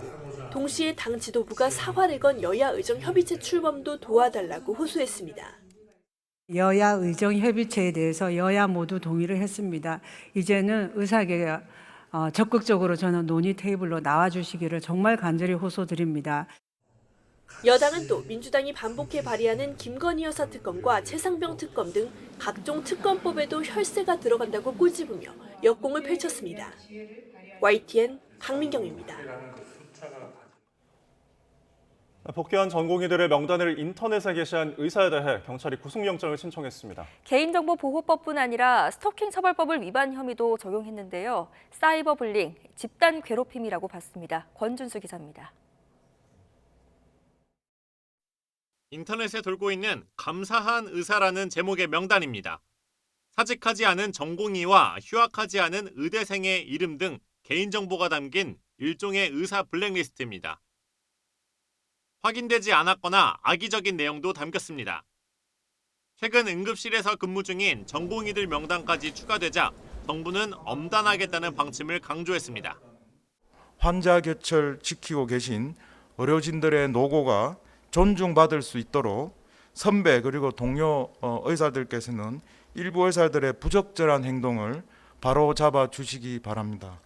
동시에 당 지도부가 사활을 건 여야 의정 협의체 출범도 도와달라고 호소했습니다. 여야 의정협의체에 대해서 여야 모두 동의를 했습니다. 이제는 의사계가 적극적으로 저는 논의 테이블로 나와주시기를 정말 간절히 호소드립니다. 여당은 또 민주당이 반복해 발의하는 김건희 여사 특검과 최상병 특검 등 각종 특검법에도 혈세가 들어간다고 꼬집으며 역공을 펼쳤습니다. YTN 강민경입니다. 복귀한 전공의들의 명단을 인터넷에 게시한 의사에 대해 경찰이 구속영장을 신청했습니다. 개인정보보호법뿐 아니라 스토킹 처벌법을 위반 혐의도 적용했는데요. 사이버 불링, 집단 괴롭힘이라고 봤습니다. 권준수 기자입니다. 인터넷에 돌고 있는 감사한 의사라는 제목의 명단입니다. 사직하지 않은 전공의와 휴학하지 않은 의대생의 이름 등 개인정보가 담긴 일종의 의사 블랙리스트입니다. 확인되지 않았거나 악의적인 내용도 담겼습니다. 최근 응급실에서 근무 중인 전공의들 명단까지 추가되자 정부는 엄단하겠다는 방침을 강조했습니다. 환자 곁을 지키고 계신 의료진들의 노고가 존중받을 수 있도록 선배 그리고 동료 의사들께서는 일부 의사들의 부적절한 행동을 바로 잡아 주시기 바랍니다.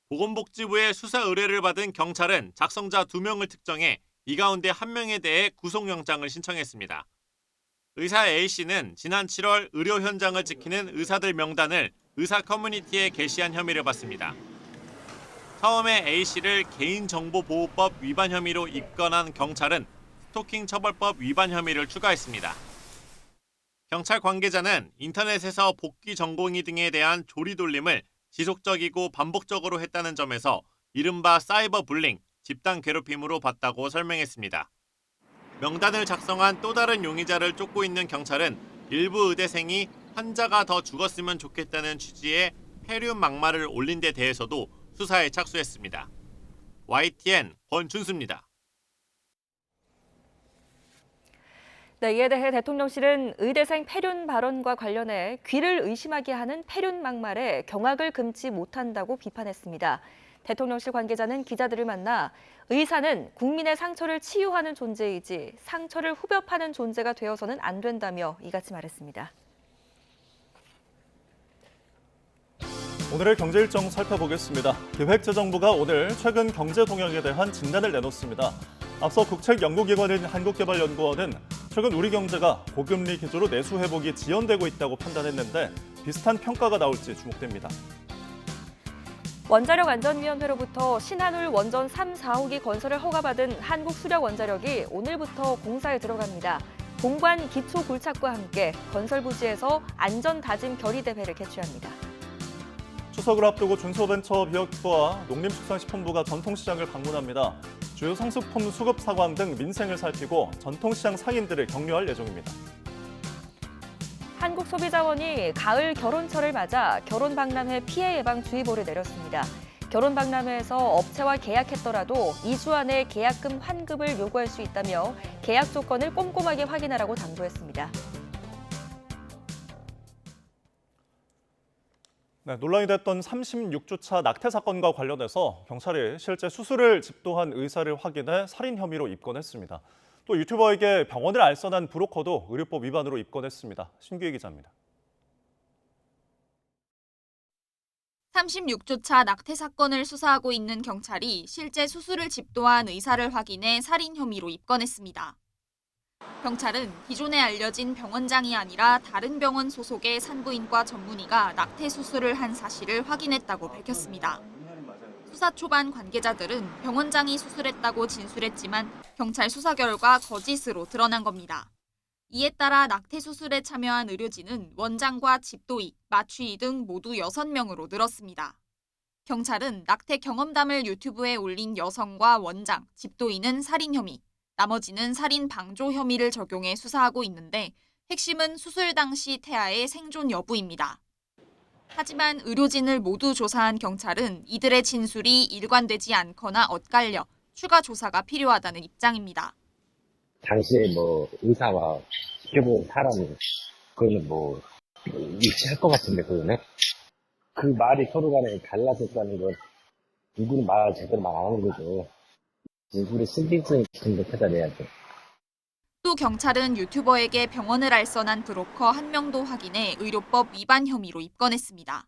보건복지부의 수사 의뢰를 받은 경찰은 작성자 2명을 특정해 이 가운데 1명에 대해 구속영장을 신청했습니다. 의사 A씨는 지난 7월 의료 현장을 지키는 의사들 명단을 의사 커뮤니티에 게시한 혐의를 받습니다. 처음에 A씨를 개인정보보호법 위반 혐의로 입건한 경찰은 스토킹 처벌법 위반 혐의를 추가했습니다. 경찰 관계자는 인터넷에서 복귀 전공의 등에 대한 조리돌림을 지속적이고 반복적으로 했다는 점에서 이른바 사이버 불링, 집단 괴롭힘으로 봤다고 설명했습니다. 명단을 작성한 또 다른 용의자를 쫓고 있는 경찰은 일부 의대생이 환자가 더 죽었으면 좋겠다는 취지의 폐륜 막말을 올린 데 대해서도 수사에 착수했습니다. YTN 권준수입니다. 네, 이에 대해 대통령실은 의대생 폐륜 발언과 관련해 귀를 의심하게 하는 폐륜 막말에 경악을 금치 못한다고 비판했습니다. 대통령실 관계자는 기자들을 만나 의사는 국민의 상처를 치유하는 존재이지 상처를 후벼 파는 존재가 되어서는 안 된다며 이같이 말했습니다. 오늘의 경제 일정 살펴보겠습니다. 기획재정부가 오늘 최근 경제 동향에 대한 진단을 내놓습니다. 앞서 국책연구기관인 한국개발연구원은 최근 우리 경제가 고금리 기조로 내수 회복이 지연되고 있다고 판단했는데 비슷한 평가가 나올지 주목됩니다. 원자력안전위원회로부터 신한울 원전 3, 4호기 건설을 허가받은 한국수력원자력이 오늘부터 공사에 들어갑니다. 공관 기초 굴착과 함께 건설 부지에서 안전다짐 결의대회를 개최합니다. 추석을 앞두고 중소벤처기업부와 농림축산식품부가 전통시장을 방문합니다. 주요 성수품 수급 상황 등 민생을 살피고 전통시장 상인들을 격려할 예정입니다. 한국소비자원이 가을 결혼철을 맞아 결혼박람회 피해 예방 주의보를 내렸습니다. 결혼박람회에서 업체와 계약했더라도 2주 안에 계약금 환급을 요구할 수 있다며 계약 조건을 꼼꼼하게 확인하라고 당부했습니다. 네, 논란이 됐던 36주차 낙태 사건과 관련해서 경찰이 실제 수술을 집도한 의사를 확인해 살인 혐의로 입건했습니다. 또 유튜버에게 병원을 알선한 브로커도 의료법 위반으로 입건했습니다. 신규희 기자입니다. 36주차 낙태 사건을 수사하고 있는 경찰이 실제 수술을 집도한 의사를 확인해 살인 혐의로 입건했습니다. 경찰은 기존에 알려진 병원장이 아니라 다른 병원 소속의 산부인과 전문의가 낙태 수술을 한 사실을 확인했다고 밝혔습니다. 수사 초반 관계자들은 병원장이 수술했다고 진술했지만 경찰 수사 결과 거짓으로 드러난 겁니다. 이에 따라 낙태 수술에 참여한 의료진은 원장과 집도의, 마취의 등 모두 6명으로 늘었습니다. 경찰은 낙태 경험담을 유튜브에 올린 여성과 원장, 집도의는 살인 혐의, 나머지는 살인 방조 혐의를 적용해 수사하고 있는데 핵심은 수술 당시 태아의 생존 여부입니다. 하지만 의료진을 모두 조사한 경찰은 이들의 진술이 일관되지 않거나 엇갈려 추가 조사가 필요하다는 입장입니다. 당시에 의사와 지켜본 사람이 그거는 일치할 것 같은데 그거는 그 말이 서로 간에 달라졌다는 건 누구는 말 제대로 말 안 하는 거죠. 진술의 신빙성이 좀 더 찾아내야죠. 또 경찰은 유튜버에게 병원을 알선한 브로커 1명도 확인해 의료법 위반 혐의로 입건했습니다.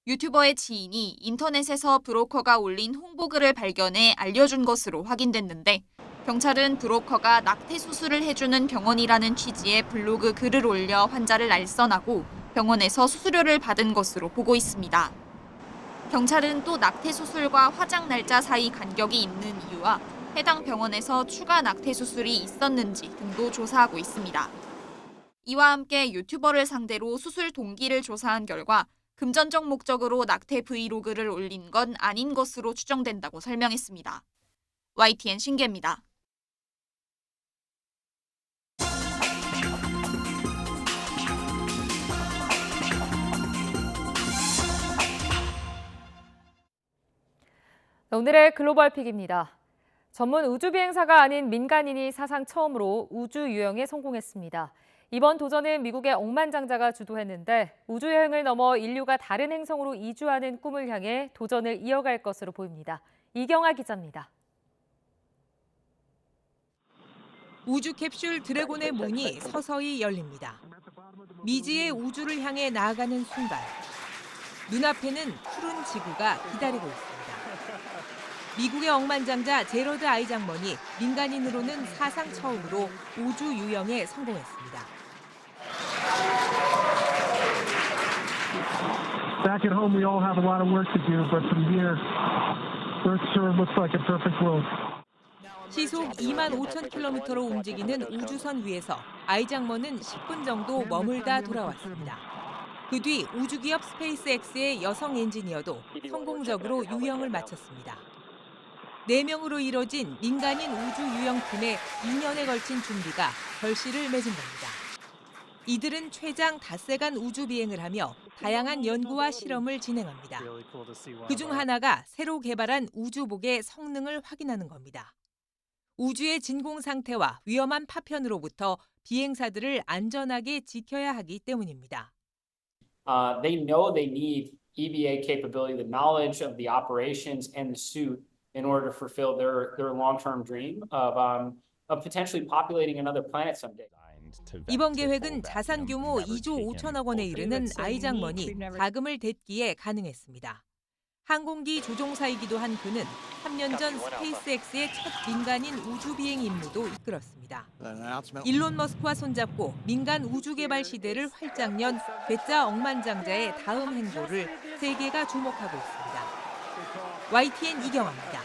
유튜버의 지인이 인터넷에서 브로커가 올린 홍보글을 발견해 알려준 것으로 확인됐는데 경찰은 브로커가 낙태 수술을 해주는 병원이라는 취지의 블로그 글을 올려 환자를 알선하고 병원에서 수수료를 받은 것으로 보고 있습니다. 경찰은 또 낙태 수술과 화장 날짜 사이 간격이 있는 이유와 해당 병원에서 추가 낙태 수술이 있었는지 등도 조사하고 있습니다. 이와 함께 유튜버를 상대로 수술 동기를 조사한 결과 금전적 목적으로 낙태 브이로그를 올린 건 아닌 것으로 추정된다고 설명했습니다. YTN 신계입니다. 오늘의 글로벌 픽입니다. 전문 우주 비행사가 아닌 민간인이 사상 처음으로 우주 유영에 성공했습니다. 이번 도전은 미국의 억만장자가 주도했는데 우주 여행을 넘어 인류가 다른 행성으로 이주하는 꿈을 향해 도전을 이어갈 것으로 보입니다. 이경아 기자입니다. 우주 캡슐 드래곤의 문이 서서히 열립니다. 미지의 우주를 향해 나아가는 순간 눈앞에는 푸른 지구가 기다리고 있습니다. 미국의 억만장자 제러드 아이작먼이 민간인으로는 사상 처음으로 우주 유영에 성공했습니다. Back at home, we all have a lot of work to do, but from here, Earth sure looks like a perfect world. 시속 25,000km로 움직이는 우주선 위에서 아이작먼은 10분 정도 머물다 돌아왔습니다. 그 뒤 우주기업 스페이스X의 여성 엔지니어도 성공적으로 유영을 마쳤습니다. 4명으로 이뤄진 민간인 우주 유영팀의 2년에 걸친 준비가 결실을 맺은 겁니다. 이들은 최장 닷새간 우주 비행을 하며 다양한 연구와 실험을 진행합니다. 그중 하나가 새로 개발한 우주복의 성능을 확인하는 겁니다. 우주의 진공 상태와 위험한 파편으로부터 비행사들을 안전하게 지켜야 하기 때문입니다. They know they need EVA capability, the knowledge of the operations and the suit in order to fulfill their long-term dream of potentially populating another planet someday. 이번 계획은 자산 규모 2조 5천억 원에 이르는 아이작먼이 자금을 댔기에 가능했습니다. 항공기 조종사이기도 한 그는 3년 전 스페이스X의 첫 민간인 우주 비행 임무도 이끌었습니다. 일론 머스크와 손잡고 민간 우주 개발 시대를 활짝 연 괴짜 억만장자의 다음 행보를 세계가 주목하고 있습니다. YTN 이경아입니다.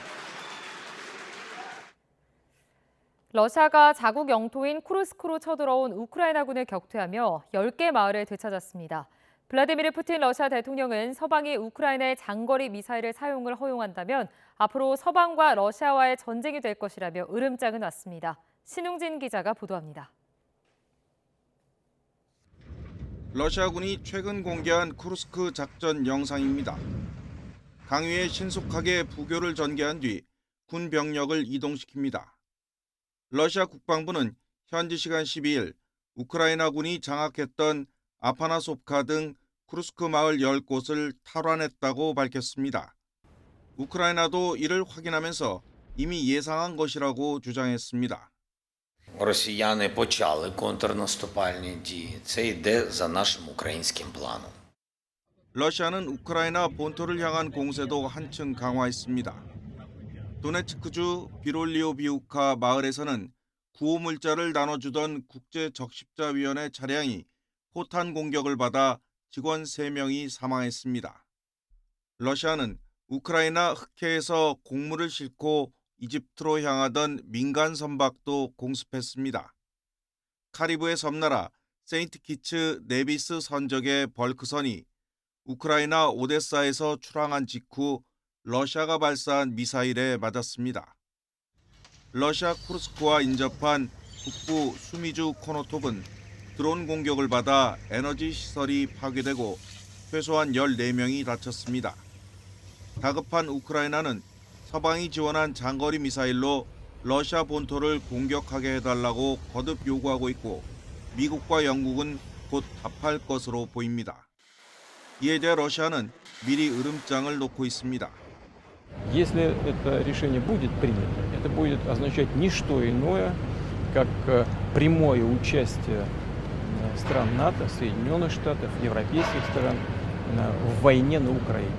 러시아가 자국 영토인 쿠르스크로 쳐들어온 우크라이나군을 격퇴하며 10개 마을을 되찾았습니다. 블라디미르 푸틴 러시아 대통령은 서방이 우크라이나의 장거리 미사일을 사용을 허용한다면 앞으로 서방과 러시아와의 전쟁이 될 것이라며 으름장을 놨습니다. 신웅진 기자가 보도합니다. 러시아군이 최근 공개한 쿠르스크 작전 영상입니다. 강위에 신속하게 부교를 전개한 뒤 군 병력을 이동시킵니다. 러시아 국방부는 현지 시간 12일 우크라이나군이 장악했던 아파나소프카 등 쿠르스크 마을 10곳을 탈환했다고 밝혔습니다. 우크라이나도 이를 확인하면서 이미 예상한 것이라고 주장했습니다. Росіяни почали контрнаступальні дії. Це йде за нашим українським планом. 러시아는 우크라이나 본토를 향한 공세도 한층 강화했습니다. 도네츠크주 비롤리오비우카 마을에서는 구호 물자를 나눠주던 국제적십자위원회 차량이 포탄 공격을 받아 직원 3명이 사망했습니다. 러시아는 우크라이나 흑해에서 곡물을 싣고 이집트로 향하던 민간 선박도 공습했습니다. 카리브의 섬나라 세인트키츠 네비스 선적의 벌크선이 우크라이나 오데사에서 출항한 직후 러시아가 발사한 미사일에 맞았습니다. 러시아 쿠르스크와 인접한 북부 수미주 코노톱은 드론 공격을 받아 에너지 시설이 파괴되고 최소한 14명이 다쳤습니다. 다급한 우크라이나는 서방이 지원한 장거리 미사일로 러시아 본토를 공격하게 해달라고 거듭 요구하고 있고 미국과 영국은 곧 답할 것으로 보입니다. 이에 대해 러시아는 미리 으름장을 놓고 있습니다. Если это решение будет принято, это будет означать не что иное, как прямое участие стран НАТО, Соединенных Штатов, европейских стран в войне на Украине.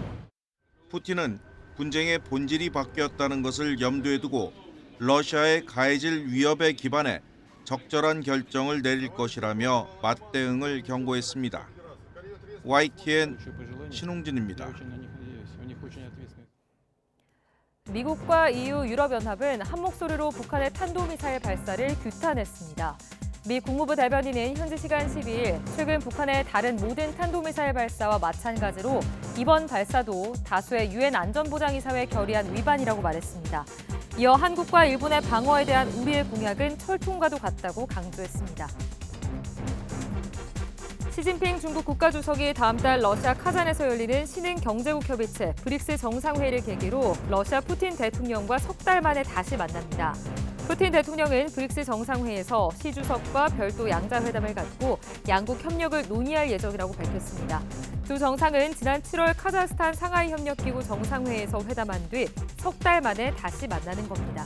푸틴은 분쟁의 본질이 바뀌었다는 것을 염두에 두고 러시아의 가해질 위협에 기반해 적절한 결정을 내릴 것이라며 맞대응을 경고했습니다. YTN 신웅진입니다. 미국과 EU, 유럽연합은 한 목소리로 북한의 탄도미사일 발사를 규탄했습니다. 미 국무부 대변인은 현지 시간 12일 최근 북한의 다른 모든 탄도미사일 발사와 마찬가지로 이번 발사도 다수의 유엔 안전보장이사회 결의안 위반이라고 말했습니다. 이어 한국과 일본의 방어에 대한 우리의 공약은 철통과도 같다고 강조했습니다. 시진핑 중국 국가주석이 다음 달 러시아 카잔에서 열리는 신흥 경제국 협의체 브릭스 정상회의를 계기로 러시아 푸틴 대통령과 석 달 만에 다시 만납니다. 푸틴 대통령은 브릭스 정상회의에서 시 주석과 별도 양자회담을 갖고 양국 협력을 논의할 예정이라고 밝혔습니다. 두 정상은 지난 7월 카자흐스탄 상하이 협력기구 정상회의에서 회담한 뒤 석 달 만에 다시 만나는 겁니다.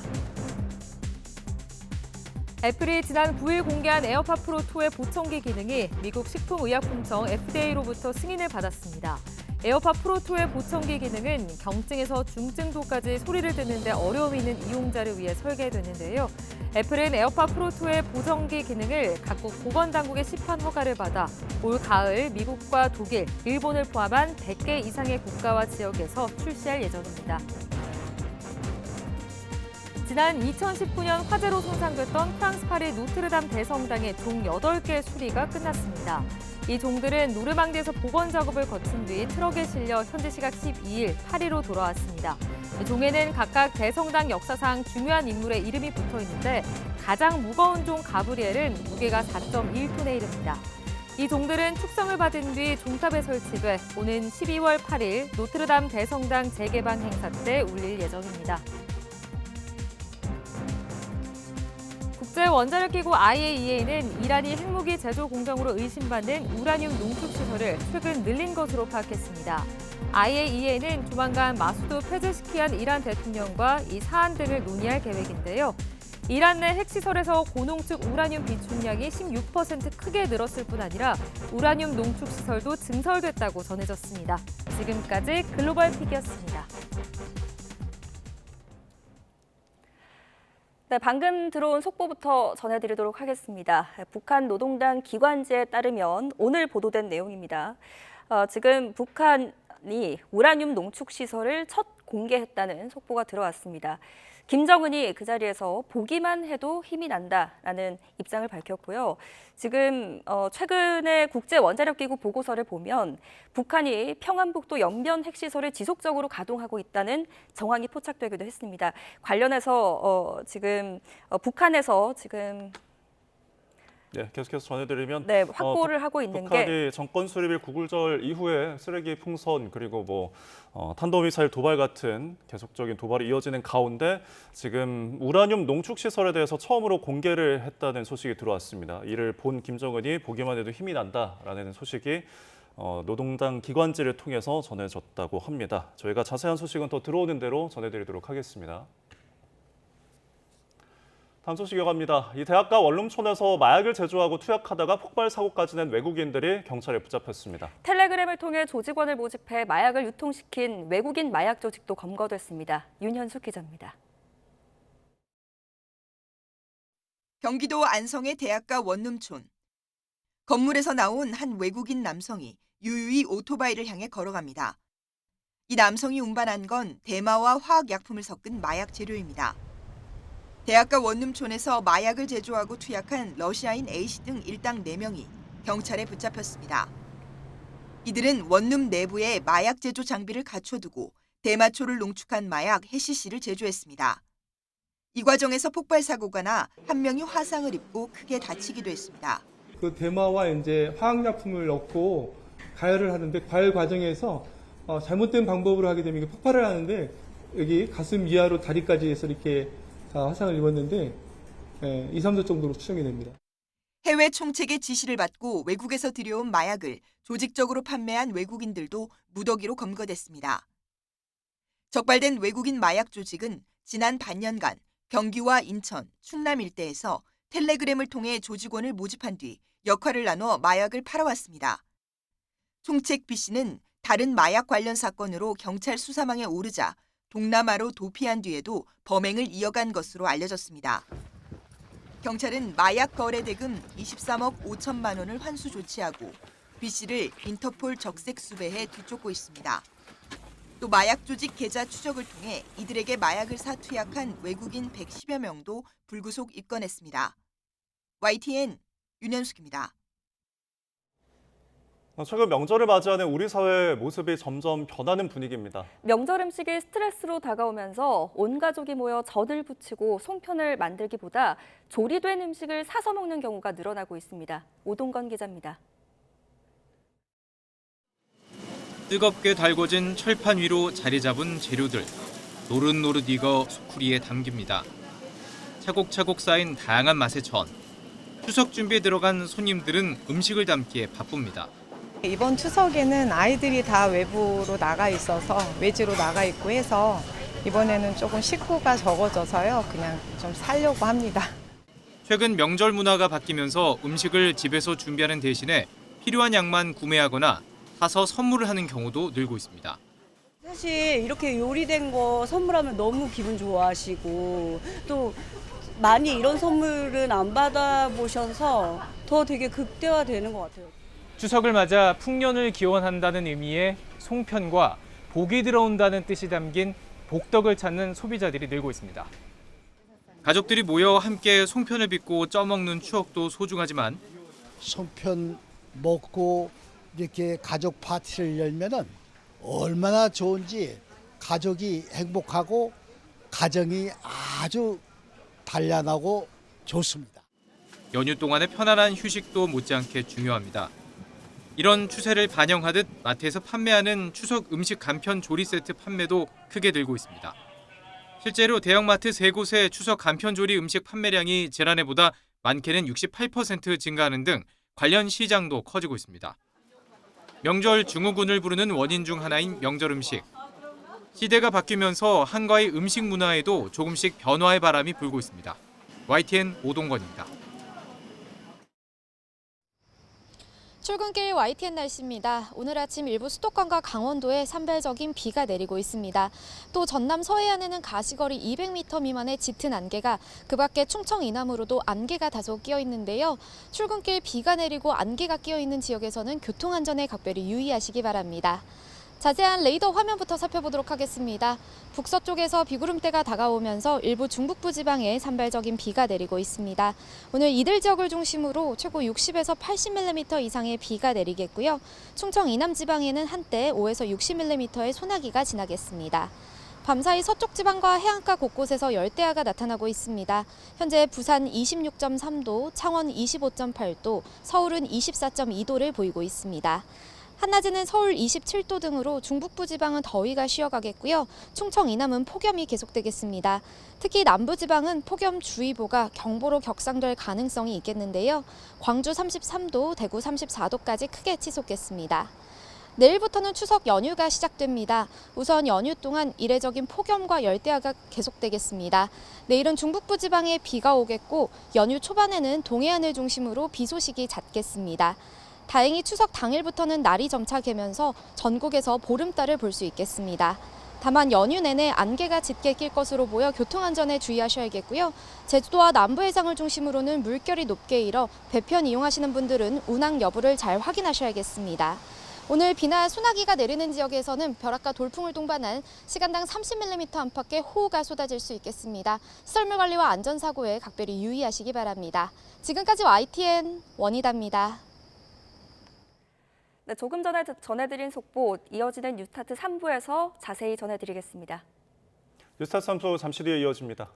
애플이 지난 9일 공개한 에어팟 프로 2의 보청기 기능이 미국 식품의약품청 FDA로부터 승인을 받았습니다. 에어팟 프로 2의 보청기 기능은 경증에서 중증도까지 소리를 듣는 데 어려움이 있는 이용자를 위해 설계됐는데요. 애플은 에어팟 프로 2의 보청기 기능을 각국 보건당국의 시판 허가를 받아 올 가을 미국과 독일, 일본을 포함한 100개 이상의 국가와 지역에서 출시할 예정입니다. 지난 2019년 화재로 손상됐던 프랑스 파리 노트르담 대성당의 종 8개 수리가 끝났습니다. 이 종들은 노르망디에서 복원 작업을 거친 뒤 트럭에 실려 현지 시각 12일 파리로 돌아왔습니다. 종에는 각각 대성당 역사상 중요한 인물의 이름이 붙어 있는데 가장 무거운 종 가브리엘은 무게가 4.1톤에 이릅니다. 이 종들은 축성을 받은 뒤 종탑에 설치돼 오는 12월 8일 노트르담 대성당 재개방 행사 때 울릴 예정입니다. 국제원자력기구 IAEA는 이란이 핵무기 제조 공정으로 의심받는 우라늄 농축 시설을 최근 늘린 것으로 파악했습니다. IAEA는 조만간 마수드 페제시키안 이란 대통령과 이 사안 등을 논의할 계획인데요. 이란 내 핵시설에서 고농축 우라늄 비축량이 16% 크게 늘었을 뿐 아니라 우라늄 농축 시설도 증설됐다고 전해졌습니다. 지금까지 글로벌 픽이었습니다. 네, 방금 들어온 속보부터 전해드리도록 하겠습니다. 북한 노동당 기관지에 따르면 오늘 보도된 내용입니다. 지금 북한이 우라늄 농축 시설을 첫 공개했다는 속보가 들어왔습니다. 김정은이 그 자리에서 보기만 해도 힘이 난다라는 입장을 밝혔고요. 지금 최근에 국제원자력기구 보고서를 보면 북한이 평안북도 연변 핵시설을 지속적으로 가동하고 있다는 정황이 포착되기도 했습니다. 관련해서 지금 북한에서 지금 네, 계속해서 전해드리면 확보를 하고 있는 북한이 정권 수립일 9.9절 이후에 쓰레기 풍선 그리고 탄도미사일 도발 같은 계속적인 도발이 이어지는 가운데 지금 우라늄 농축 시설에 대해서 처음으로 공개를 했다는 소식이 들어왔습니다. 이를 본 김정은이 보기만 해도 힘이 난다라는 소식이 노동당 기관지를 통해서 전해졌다고 합니다. 저희가 자세한 소식은 더 들어오는 대로 전해드리도록 하겠습니다. 다음 소식 이어갑니다. 이 대학가 원룸촌에서 마약을 제조하고 투약하다가 폭발 사고까지 낸 외국인들이 경찰에 붙잡혔습니다. 텔레그램을 통해 조직원을 모집해 마약을 유통시킨 외국인 마약 조직도 검거됐습니다. 윤현숙 기자입니다. 경기도 안성의 대학가 원룸촌. 건물에서 나온 한 외국인 남성이 유유히 오토바이를 향해 걸어갑니다. 이 남성이 운반한 건 대마와 화학약품을 섞은 마약 재료입니다. 대학가 원룸촌에서 마약을 제조하고 투약한 러시아인 A씨 등 일당 4명이 경찰에 붙잡혔습니다. 이들은 원룸 내부에 마약 제조 장비를 갖춰두고 대마초를 농축한 마약 해시씨를 제조했습니다. 이 과정에서 폭발 사고가 나 한 명이 화상을 입고 크게 다치기도 했습니다. 그 대마와 이제 화학약품을 넣고 가열을 하는데 가열 과정에서 잘못된 방법으로 하게 되면 폭발을 하는데 여기 가슴 이하로 다리까지 해서 이렇게 화상을 입었는데 2, 3도 정도로 추정이 됩니다. 해외 총책의 지시를 받고 외국에서 들여온 마약을 조직적으로 판매한 외국인들도 무더기로 검거됐습니다. 적발된 외국인 마약 조직은 지난 반년간 경기와 인천, 충남 일대에서 텔레그램을 통해 조직원을 모집한 뒤 역할을 나눠 마약을 팔아왔습니다. 총책 B씨는 다른 마약 관련 사건으로 경찰 수사망에 오르자 동남아로 도피한 뒤에도 범행을 이어간 것으로 알려졌습니다. 경찰은 마약 거래 대금 23억 5천만 원을 환수 조치하고 B씨를 인터폴 적색 수배해 뒤쫓고 있습니다. 또 마약 조직 계좌 추적을 통해 이들에게 마약을 사 투약한 외국인 110여 명도 불구속 입건했습니다. YTN 윤현숙입니다. 최근 명절을 맞이하는 우리 사회의 모습이 점점 변하는 분위기입니다. 명절 음식이 스트레스로 다가오면서 온 가족이 모여 젖을 붙이고 송편을 만들기보다 조리된 음식을 사서 먹는 경우가 늘어나고 있습니다. 오동건 기자입니다. 뜨겁게 달궈진 철판 위로 자리 잡은 재료들. 노릇노릇 익어 소쿠리에 담깁니다. 차곡차곡 쌓인 다양한 맛의 전. 추석 준비에 들어간 손님들은 음식을 담기에 바쁩니다. 이번 추석에는 아이들이 다 외부로 나가 있어서 외지로 나가 있고 해서 이번에는 조금 식구가 적어져서요. 그냥 좀 살려고 합니다. 최근 명절 문화가 바뀌면서 음식을 집에서 준비하는 대신에 필요한 양만 구매하거나 사서 선물을 하는 경우도 늘고 있습니다. 사실 이렇게 요리된 거 선물하면 너무 기분 좋아하시고 또 많이 이런 선물은 안 받아보셔서 더 되게 극대화되는 것 같아요. 추석을 맞아 풍년을 기원한다는 의미의 송편과 복이 들어온다는 뜻이 담긴 복덕을 찾는 소비자들이 늘고 있습니다. 가족들이 모여 함께 송편을 빚고 쪄먹는 추억도 소중하지만 송편 먹고 이렇게 가족 파티를 열면은 얼마나 좋은지 가족이 행복하고 가정이 아주 단란하고 좋습니다. 연휴 동안의 편안한 휴식도 못지않게 중요합니다. 이런 추세를 반영하듯 마트에서 판매하는 추석 음식 간편 조리 세트 판매도 크게 늘고 있습니다. 실제로 대형마트 3곳의 추석 간편 조리 음식 판매량이 지난해보다 많게는 68% 증가하는 등 관련 시장도 커지고 있습니다. 명절 증후군을 부르는 원인 중 하나인 명절 음식. 시대가 바뀌면서 한가위 음식 문화에도 조금씩 변화의 바람이 불고 있습니다. YTN 오동건입니다. 출근길 YTN 날씨입니다. 오늘 아침 일부 수도권과 강원도에 산발적인 비가 내리고 있습니다. 또 전남 서해안에는 가시거리 200m 미만의 짙은 안개가, 그 밖에 충청 이남으로도 안개가 다소 끼어 있는데요. 출근길 비가 내리고 안개가 끼어 있는 지역에서는 교통안전에 각별히 유의하시기 바랍니다. 자세한 레이더 화면부터 살펴보도록 하겠습니다. 북서쪽에서 비구름대가 다가오면서 일부 중북부 지방에 산발적인 비가 내리고 있습니다. 오늘 이들 지역을 중심으로 최고 60에서 80mm 이상의 비가 내리겠고요. 충청 이남 지방에는 한때 5에서 60mm의 소나기가 지나겠습니다. 밤사이 서쪽 지방과 해안가 곳곳에서 열대야가 나타나고 있습니다. 현재 부산 26.3도, 창원 25.8도, 서울은 24.2도를 보이고 있습니다. 한낮에는 서울 27도 등으로 중북부 지방은 더위가 쉬어가겠고요. 충청 이남은 폭염이 계속되겠습니다. 특히 남부지방은 폭염주의보가 경보로 격상될 가능성이 있겠는데요. 광주 33도, 대구 34도까지 크게 치솟겠습니다. 내일부터는 추석 연휴가 시작됩니다. 우선 연휴 동안 이례적인 폭염과 열대야가 계속되겠습니다. 내일은 중북부 지방에 비가 오겠고 연휴 초반에는 동해안을 중심으로 비 소식이 잦겠습니다. 다행히 추석 당일부터는 날이 점차 개면서 전국에서 보름달을 볼 수 있겠습니다. 다만 연휴 내내 안개가 짙게 낄 것으로 보여 교통안전에 주의하셔야겠고요. 제주도와 남부해상을 중심으로는 물결이 높게 일어 배편 이용하시는 분들은 운항 여부를 잘 확인하셔야겠습니다. 오늘 비나 소나기가 내리는 지역에서는 벼락과 돌풍을 동반한 시간당 30mm 안팎의 호우가 쏟아질 수 있겠습니다. 시설물 관리와 안전사고에 각별히 유의하시기 바랍니다. 지금까지 YTN 원희다입니다. 네, 조금 전에 전해드린 속보, 이어지는 뉴스타트 3부에서 자세히 전해드리겠습니다. 뉴스타트 3부 잠시 뒤에 이어집니다.